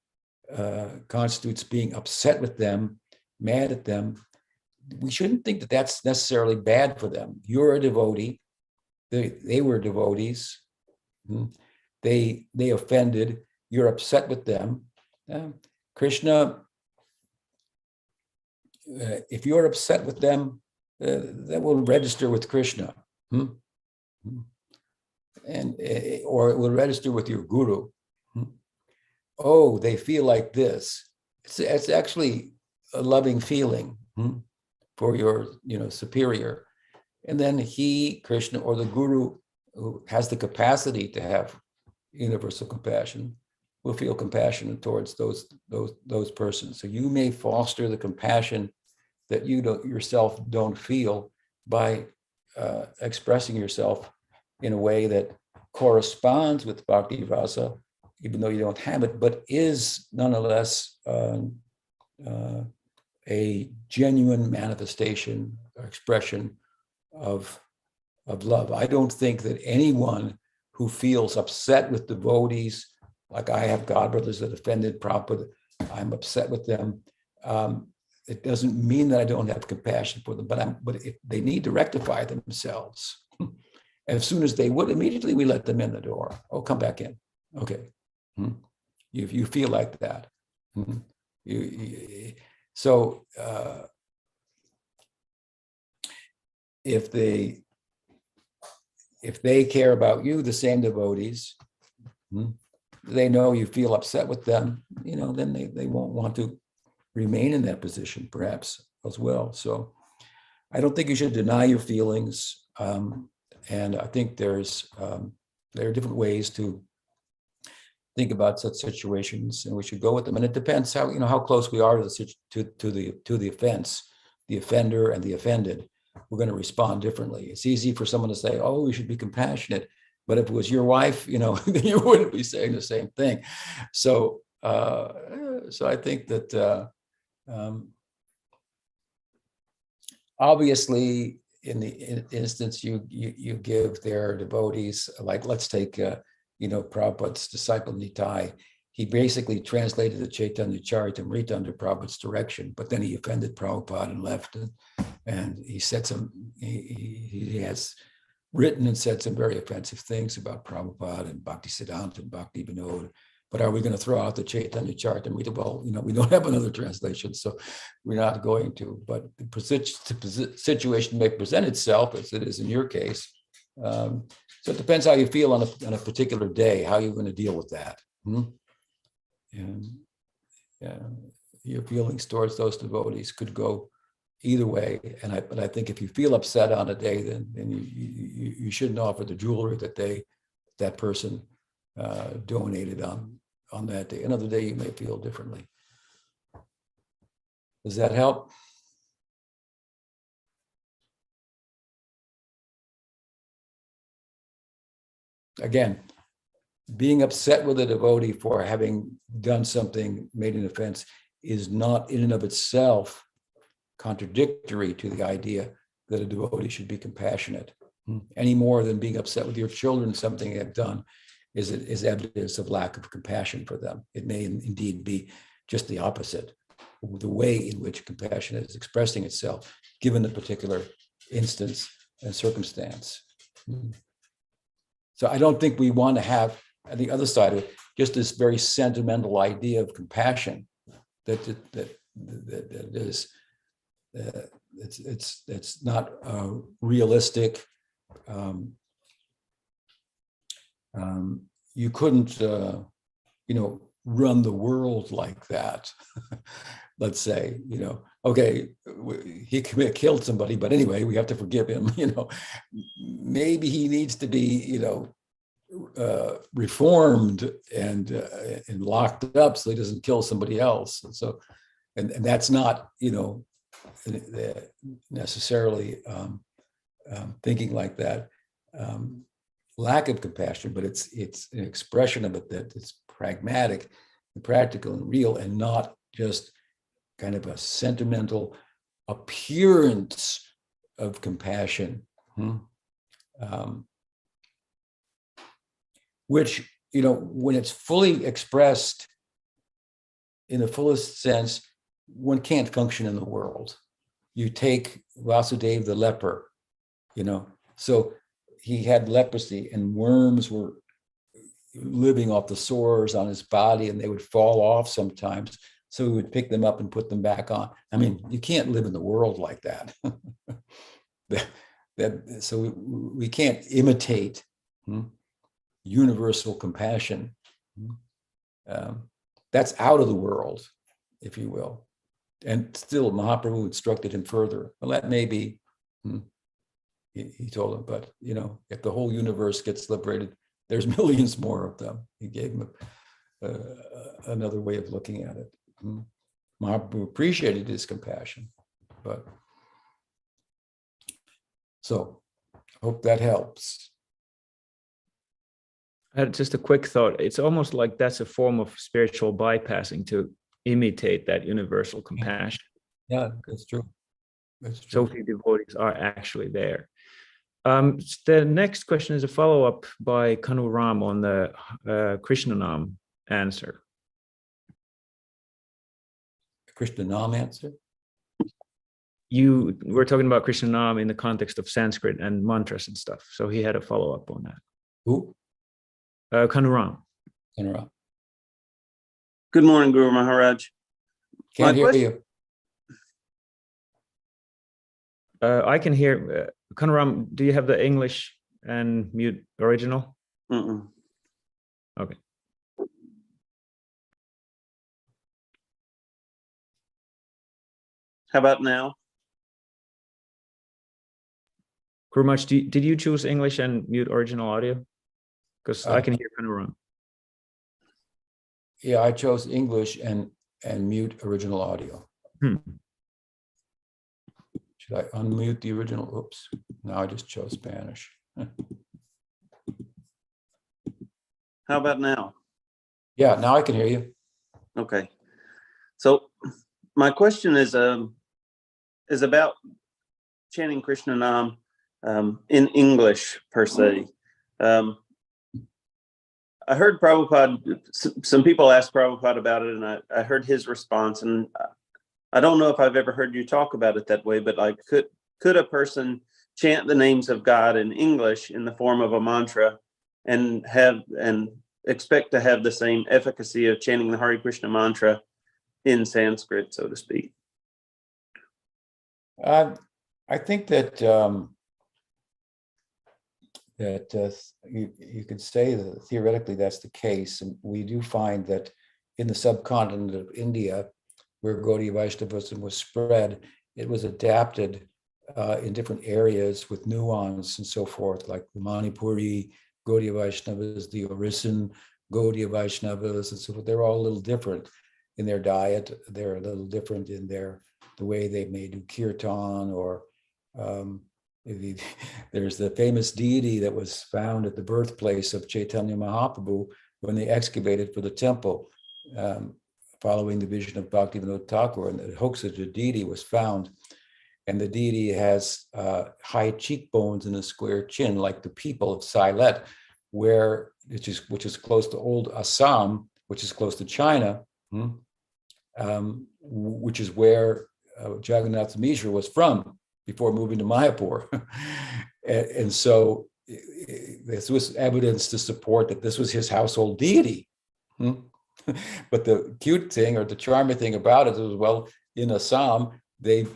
constitutes being upset with them, mad at them, we shouldn't think that that's necessarily bad for them. You're a devotee. They were devotees. They offended. You're upset with them. Krishna, if you're upset with them, that will register with Krishna, and or it will register with your guru. Oh, they feel like this. It's actually a loving feeling. for your, superior. And then he, Krishna, or the guru, who has the capacity to have universal compassion, will feel compassion towards those persons. So you may foster the compassion that you yourself don't feel by expressing yourself in a way that corresponds with bhakti rasa, even though you don't have it, but is nonetheless a genuine manifestation or expression of love. I don't think that anyone who feels upset with devotees, like I have godbrothers that offended Prabhupada, I'm upset with them. It doesn't mean that I don't have compassion for them, but if they need to rectify themselves. As soon as they would, immediately we let them in the door. Oh, come back in. Okay. You feel like that. So if they care about you, the same devotees, they know you feel upset with them, then they won't want to remain in that position, perhaps, as well. So I don't think you should deny your feelings. And I think there are different ways to think about such situations, and we should go with them. And it depends how close we are to the offense, the offender and the offended. We're going to respond differently. It's easy for someone to say, "Oh, we should be compassionate," but if it was your wife, then you wouldn't be saying the same thing. So, I think that obviously, in the instance you give their devotees, like let's take Prabhupada's disciple Nitai. He basically translated the Chaitanya Charitamrita under Prabhupada's direction, but then he offended Prabhupada and left. And he said he has written and said some very offensive things about Prabhupada and Bhaktisiddhanta and Bhakti Vinod. But are we going to throw out the Chaitanya Charitamrita? Well, we don't have another translation, so we're not going to. But the situation may present itself, as it is in your case. So it depends how you feel on a particular day, how you're going to deal with that. And your feelings towards those devotees could go either way. But I think if you feel upset on a day, then you shouldn't offer the jewelry that person donated on that day. Another day you may feel differently. Does that help? Again, being upset with a devotee for having done something, made an offense, is not in and of itself contradictory to the idea that a devotee should be compassionate, any more than being upset with your children, something they have done is evidence of lack of compassion for them. It may indeed be just the opposite, the way in which compassion is expressing itself, given the particular instance and circumstance. So I don't think we want to have, on the other side of it, just this very sentimental idea of compassion that is it's not realistic. You couldn't run the world like that. Let's say, okay, he killed somebody, but anyway, we have to forgive him. Maybe he needs to be reformed and locked up so he doesn't kill somebody else. And that's not necessarily thinking like that. Lack of compassion, but it's an expression of it that is pragmatic and practical and real, and not just kind of a sentimental appearance of compassion, which, when it's fully expressed in the fullest sense, one can't function in the world. You take Vasudeva the leper, so he had leprosy and worms were living off the sores on his body and they would fall off sometimes. So we would pick them up and put them back on. I mean, you can't live in the world like that. So we can't imitate universal compassion. That's out of the world, if you will. And still, Mahaprabhu instructed him further. Well, that may be, he told him, but if the whole universe gets liberated, there's millions more of them. He gave him another way of looking at it. Mahaprabhu appreciated his compassion, but so I hope that helps. I had just a quick thought. It's almost like that's a form of spiritual bypassing to imitate that universal compassion. Yeah, that's true. That's So true. few devotees are actually there. The next question is a follow-up by Kanu Ram on the Krishna Nam answer. Krishna Nam answer? You were talking about Krishna Nam in the context of Sanskrit and mantras and stuff. So he had a follow-up on that. Who? Kanu Ram. Good morning, Guru Maharaj. Can't hear you. I can hear. Kanu Ram, do you have the English and mute original? Mm-mm. Okay. How about now? Guru Maharaj, did you choose English and mute original audio? Because I can hear Kanu Ram. Yeah, I chose English and mute original audio. Should I unmute the original? Oops. No, I just chose Spanish. How about now? Yeah, now I can hear you. Okay. So my question is about chanting Krishna Nam in English per se. I heard Prabhupada, some people asked Prabhupada about it, and I heard his response, and I don't know if I've ever heard you talk about it that way, but like, could a person chant the names of God in English in the form of a mantra and expect to have the same efficacy of chanting the Hare Krishna mantra in Sanskrit, so to speak? I think that you could say that theoretically that's the case, and we do find that in the subcontinent of India, where Gaudiya Vaishnavism was spread, it was adapted in different areas with nuance and so forth, like the Manipuri Gaudiya Vaishnavas, the Orissan Gaudiya Vaishnavas, and so forth. They're all a little different in their diet. They're a little different in the way they may do kirtan, or there's the famous deity that was found at the birthplace of Chaitanya Mahaprabhu when they excavated for the temple, following the vision of Bhaktivinoda Thakur, and the hoax of the deity was found. And the deity has high cheekbones and a square chin, like the people of Silet, which is close to old Assam, which is close to China, which is where Jagannath Mishra was from before moving to Mayapur. And so this was evidence to support that this was his household deity. But the cute thing, or the charming thing about it was, well, in Assam, the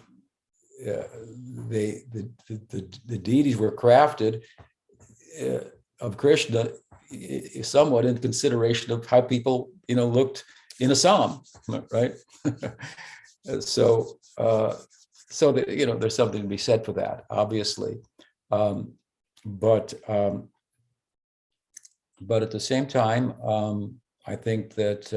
deities were crafted of Krishna somewhat in consideration of how people, looked in Assam, right? So that, there's something to be said for that, obviously. But at the same time, I think that,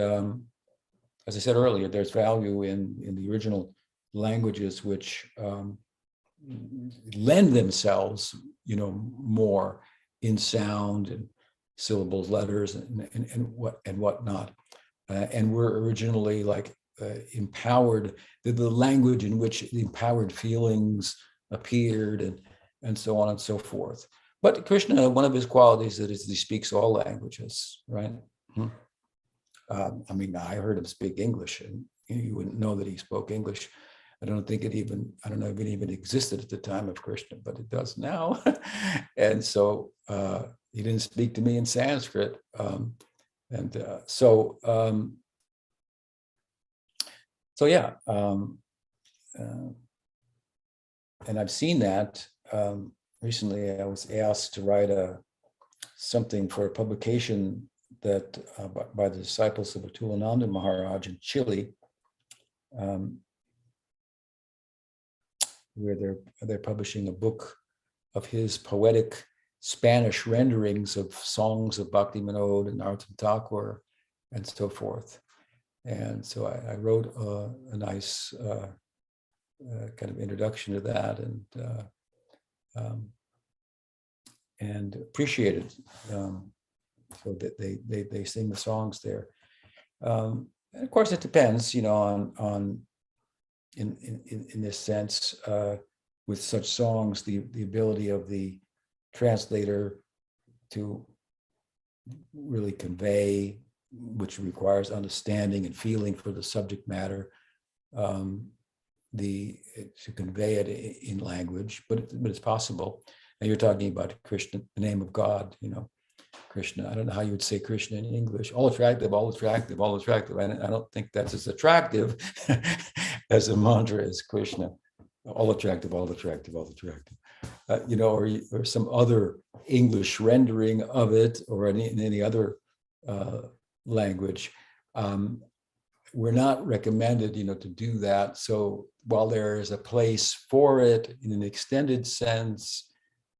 as I said earlier, there's value in the original languages which lend themselves, more in sound and syllables, letters, and whatnot. And were originally empowered, the language in which the empowered feelings appeared, and so on and so forth. But Krishna, one of his qualities is he speaks all languages, right? I heard him speak English, and you wouldn't know that he spoke English. I don't know if it even existed at the time of Krishna, but it does now. And so he didn't speak to me in Sanskrit. And I've seen that. Recently, I was asked to write something for a publication that by the disciples of Atulananda Maharaj in Chile. where they're publishing a book of his poetic Spanish renderings of songs of Bhakti Vinod and Narottam Thakur and so forth. And so I wrote a nice kind of introduction to that, and appreciated so that they sing the songs there. And of course, it depends, on in this sense, with such songs, the ability of the translator to really convey, which requires understanding and feeling for the subject matter, to convey it in language, but it's possible. And you're talking about Krishna, the name of God, Krishna. I don't know how you would say Krishna in English. All attractive, all attractive, all attractive. I don't think that's as attractive as a mantra as Krishna. All attractive, all attractive, all attractive. Or some other English rendering of it, or in any other language. We're not recommended, to do that. So while there is a place for it in an extended sense,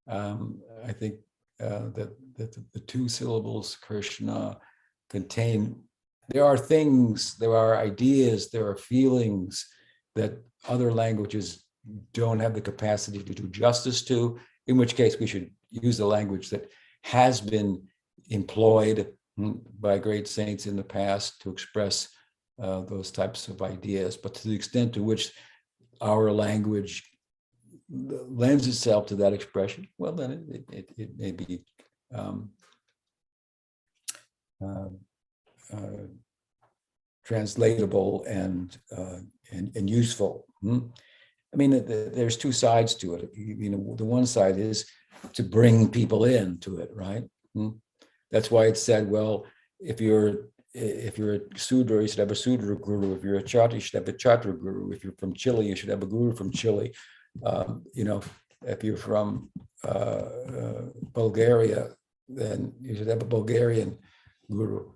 I think that the two syllables Krishna contain, there are things, there are ideas, there are feelings that other languages don't have the capacity to do justice to, in which case we should use the language that has been employed by great saints in the past to express those types of ideas. But to the extent to which our language lends itself to that expression, well, then it may be translatable and useful. I mean, there's two sides to it. The one side is to bring people into it, right? That's why it's said, well, if you're a Sudra, you should have a Sudra guru. If you're a Chatra, you should have a Chatra guru. If you're from Chile, you should have a guru from Chile. If you're from Bulgaria, then you should have a Bulgarian guru.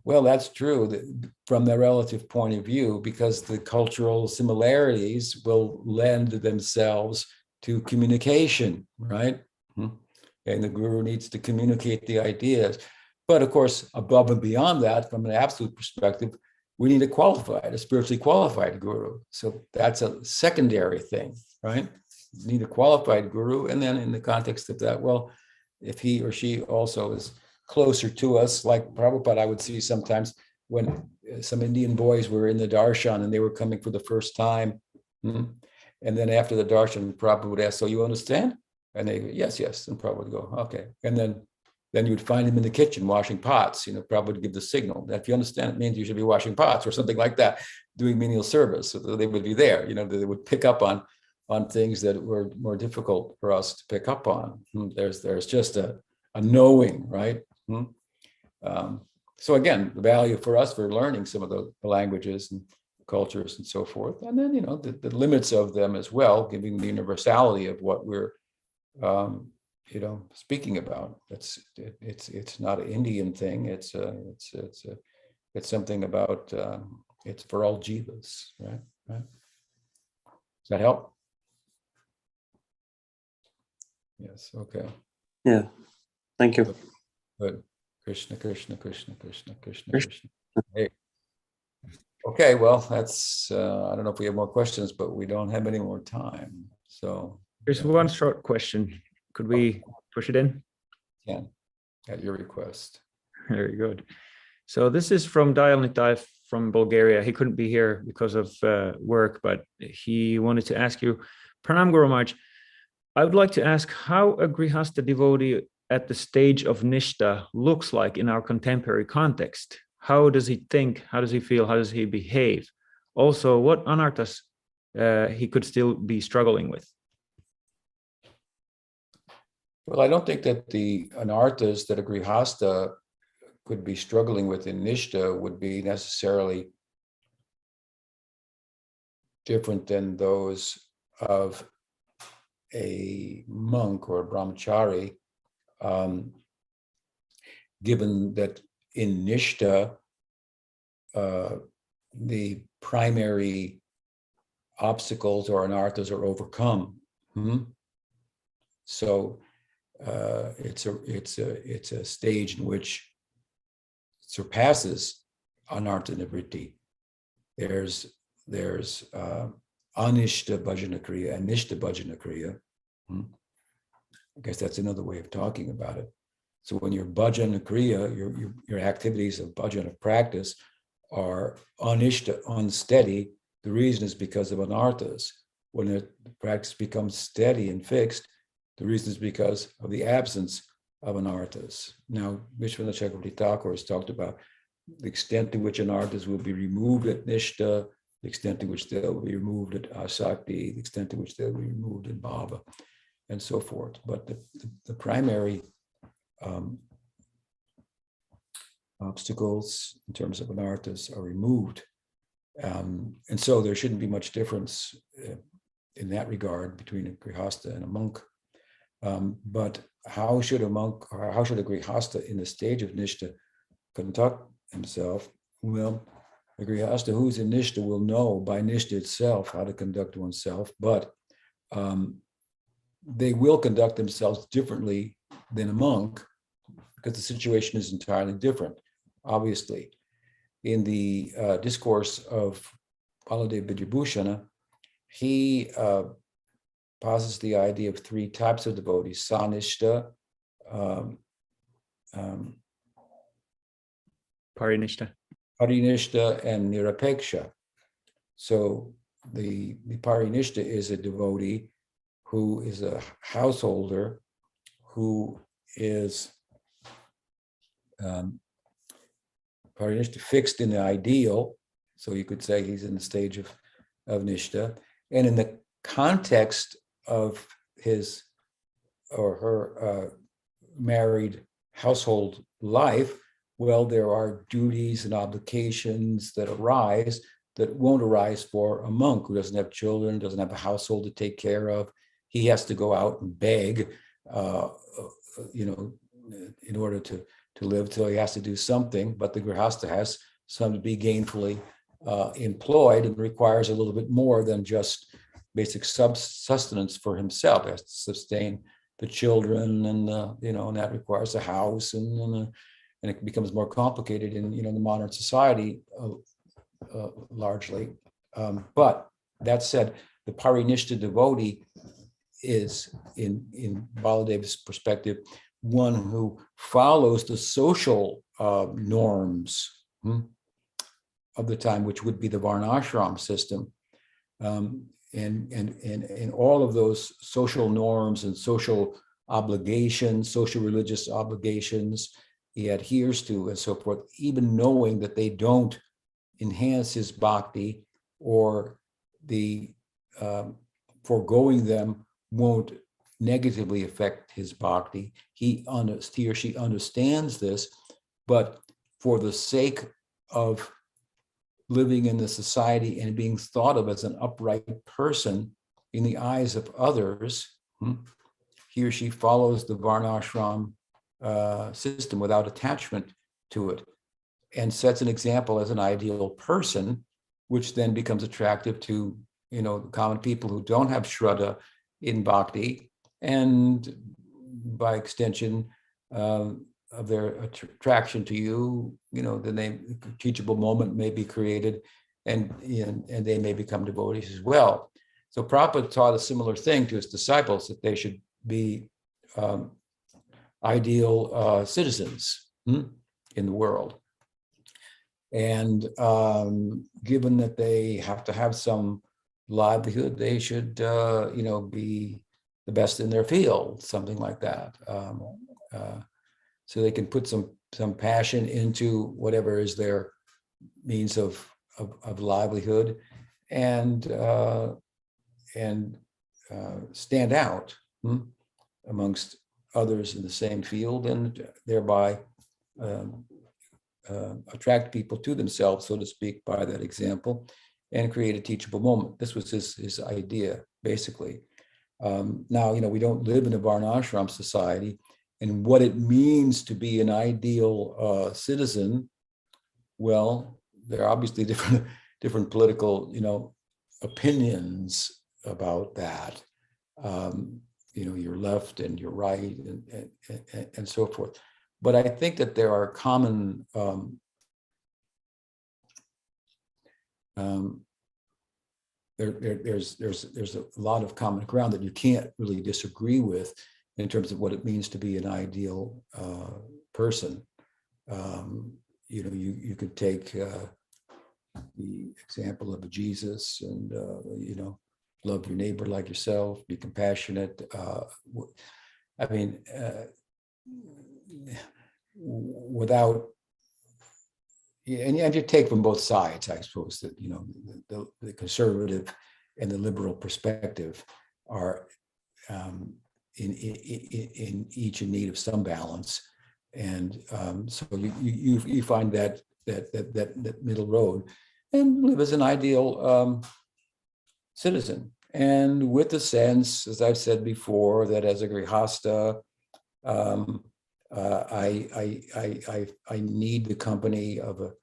Well, that's true from the relative point of view, because the cultural similarities will lend themselves to communication, right? And the guru needs to communicate the ideas. But of course, above and beyond that, from an absolute perspective, we need a spiritually qualified guru. So that's a secondary thing, right? You need a qualified guru. And then in the context of that, well, if he or she also is closer to us, like Prabhupada, I would see sometimes when some Indian boys were in the darshan and they were coming for the first time. And then after the darshan, Prabhupada would ask, so you understand? And they go, yes. And Prabhupada would go, okay. And then you would find him in the kitchen washing pots. Prabhupada would give the signal that if you understand, it means you should be washing pots or something like that, doing menial service. So they would be there. They would pick up on things that were more difficult for us to pick up on. There's just a knowing, right? So again, the value for us for learning some of the languages and cultures and so forth, and then the limits of them as well, giving the universality of what we're speaking about. It's not an Indian thing. It's something about it's for all jivas, right? Does that help? Yes. Okay. Yeah. Thank you. Good. Krishna, Krishna, Krishna, Krishna, Krishna, Krishna. Hey. Okay, well, that's, I don't know if we have more questions, but we don't have any more time. So there's one short question. Could we push it in? Yeah, at your request. Very good. So this is from Dayal Nitai from Bulgaria. He couldn't be here because of work, but he wanted to ask you, Pranam Guru Maharaj, I would like to ask how a Grihastha devotee at the stage of nistha looks like in our contemporary context. How does he think? How does he feel? How does he behave? Also, what anarthas he could still be struggling with? Well, I don't think that the anarthas that a Grihastha could be struggling with in nistha would be necessarily different than those of a monk or a brahmachari, given that in nistha, the primary obstacles or anarthas are overcome. So it's a stage in which surpasses anartha nivritti. There's anishta bhajana kriya and nishta bhajana kriya. I guess that's another way of talking about it. So when your bhajana kriya, your activities of bhajana practice are anishta, unsteady, the reason is because of anarthas. When the practice becomes steady and fixed, the reason is because of the absence of anarthas. Now, Vishwanath Chakravarti Thakur has talked about the extent to which anarthas will be removed at nishta, the extent to which they'll be removed at asakti, the extent to which they'll be removed in bhava, and so forth. But the primary obstacles in terms of anarthas are removed. And so there shouldn't be much difference in that regard between a grihastha and a monk. But how should a monk, or how should a grihastha in the stage of nishta conduct himself? Well, a grihastha who's in nishta will know by nishta itself how to conduct oneself, but they will conduct themselves differently than a monk because the situation is entirely different. Obviously, in the discourse of Baladev Vidyabhushana, he posits the idea of three types of devotees: sanishta, Parinishta, and nirapeksha. So the parinishta is a devotee who is a householder, who is parinishta, fixed in the ideal. So you could say he's in the stage of nishta. And in the context of his or her married household life, well, there are duties and obligations that arise that won't arise for a monk who doesn't have children, doesn't have a household to take care of. He has to go out and beg, in order to live, so he has to do something. But the grihastha has some to be gainfully employed, and requires a little bit more than just basic sustenance for himself. He has to sustain the children, and and that requires a house, and it becomes more complicated in the modern society largely. But that said, the parinishta devotee is, in Baladev's perspective, one who follows the social norms of the time, which would be the varnashram system, and all of those social norms and social obligations, social religious obligations, he adheres to, and so forth, even knowing that they don't enhance his bhakti, or the foregoing them won't negatively affect his bhakti. He or she understands this, but for the sake of living in the society and being thought of as an upright person in the eyes of others, he or she follows the varnashram system without attachment to it, and sets an example as an ideal person, which then becomes attractive to common people who don't have shraddha in bhakti, and by extension of their attraction to you, then a teachable moment may be created, and they may become devotees as well. So Prabhupada taught a similar thing to his disciples, that they should be ideal citizens in the world. And given that they have to have some livelihood, they should, be the best in their field, something like that. So they can put some passion into whatever is their means of livelihood, and stand out amongst others in the same field, and thereby attract people to themselves, so to speak, by that example, and create a teachable moment. This was his idea, basically. Now, we don't live in a varnashram society, and what it means to be an ideal citizen, well, there are obviously different political, opinions about that. Your left and your right and so forth. But I think that there are common there's a lot of common ground that you can't really disagree with in terms of what it means to be an ideal person. You could take the example of a Jesus and love your neighbor like yourself, be compassionate. Without, and you take from both sides, I suppose, that the conservative and the liberal perspective are in each in need of some balance, and so you find that middle road and live as an ideal citizen, and with the sense, as I've said before, that as a grihasta, I need the company of a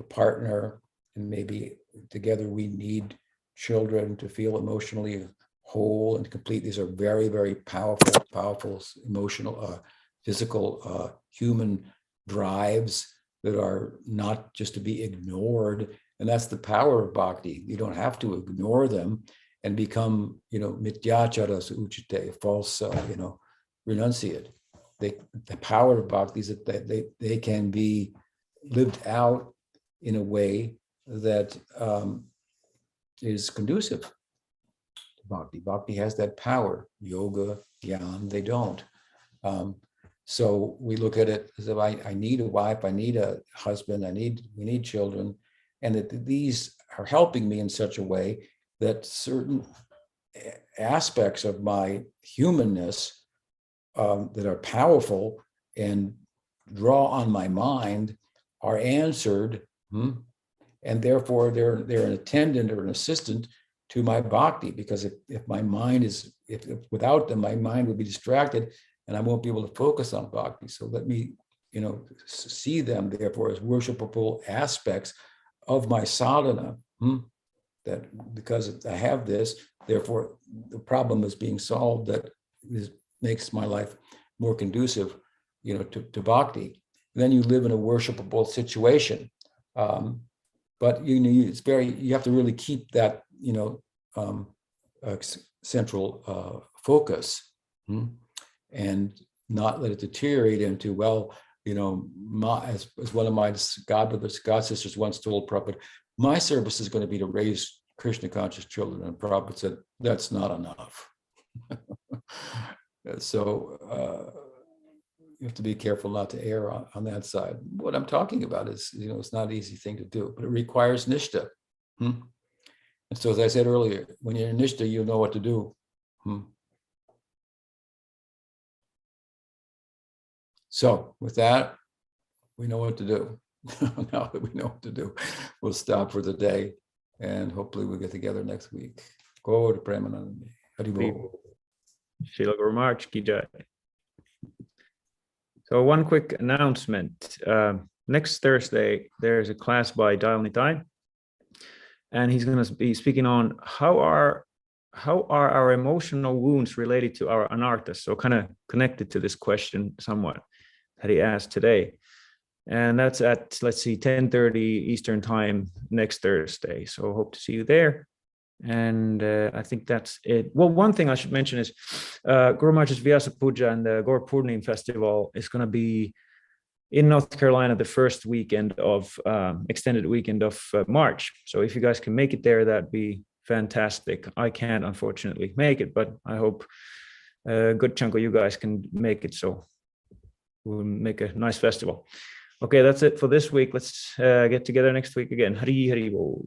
partner, and maybe together we need children to feel emotionally whole and complete. These are very, very powerful emotional, physical, human drives that are not just to be ignored. And that's the power of bhakti. You don't have to ignore them and become, mityacharas uchite, false, renunciate. The power of bhakti is that they can be lived out in a way that is conducive to bhakti. Bhakti has that power. Yoga, jnana, they don't. So we look at it as if I need a wife, I need a husband, we need children, and that these are helping me in such a way that certain aspects of my humanness that are powerful and draw on my mind are answered, and therefore they're an attendant or an assistant to my bhakti, because if my mind if without them, my mind would be distracted and I won't be able to focus on bhakti. So let me, see them therefore as worshipable aspects of my sadhana, that because I have this, therefore the problem is being solved, that makes my life more conducive, to bhakti. Then you live in a worshipable situation. But you have to really keep that, central focus, and not let it deteriorate into, as one of my God sisters once told Prabhupada, my service is going to be to raise Krishna conscious children. And Prabhupada said, that's not enough. So you have to be careful not to err on that side. What I'm talking about is, it's not an easy thing to do, but it requires nistha. And so, as I said earlier, when you're in nistha, you know what to do. So with that, we know what to do. Now that we know what to do, we'll stop for the day, and hopefully we'll get together next week. Go to Premanandi. Haribol. Srila Guru Maharaj ki jai. So one quick announcement. Next Thursday, there's a class by Dayal Nitai, and he's going to be speaking on how are our emotional wounds related to our anarthas. So kind of connected to this question somewhat that he asked today. And that's at, 10:30 Eastern time next Thursday. So hope to see you there. And I think that's it. Well, one thing I should mention is Guru Maharaj's Vyasa Puja and the Gaur Purnim festival is going to be in North Carolina the first weekend of extended weekend of March. So if you guys can make it there, that'd be fantastic. I can't unfortunately make it, but I hope a good chunk of you guys can make it. So we'll make a nice festival. Okay, that's it for this week. Let's get together next week again. Hari Hari Bol.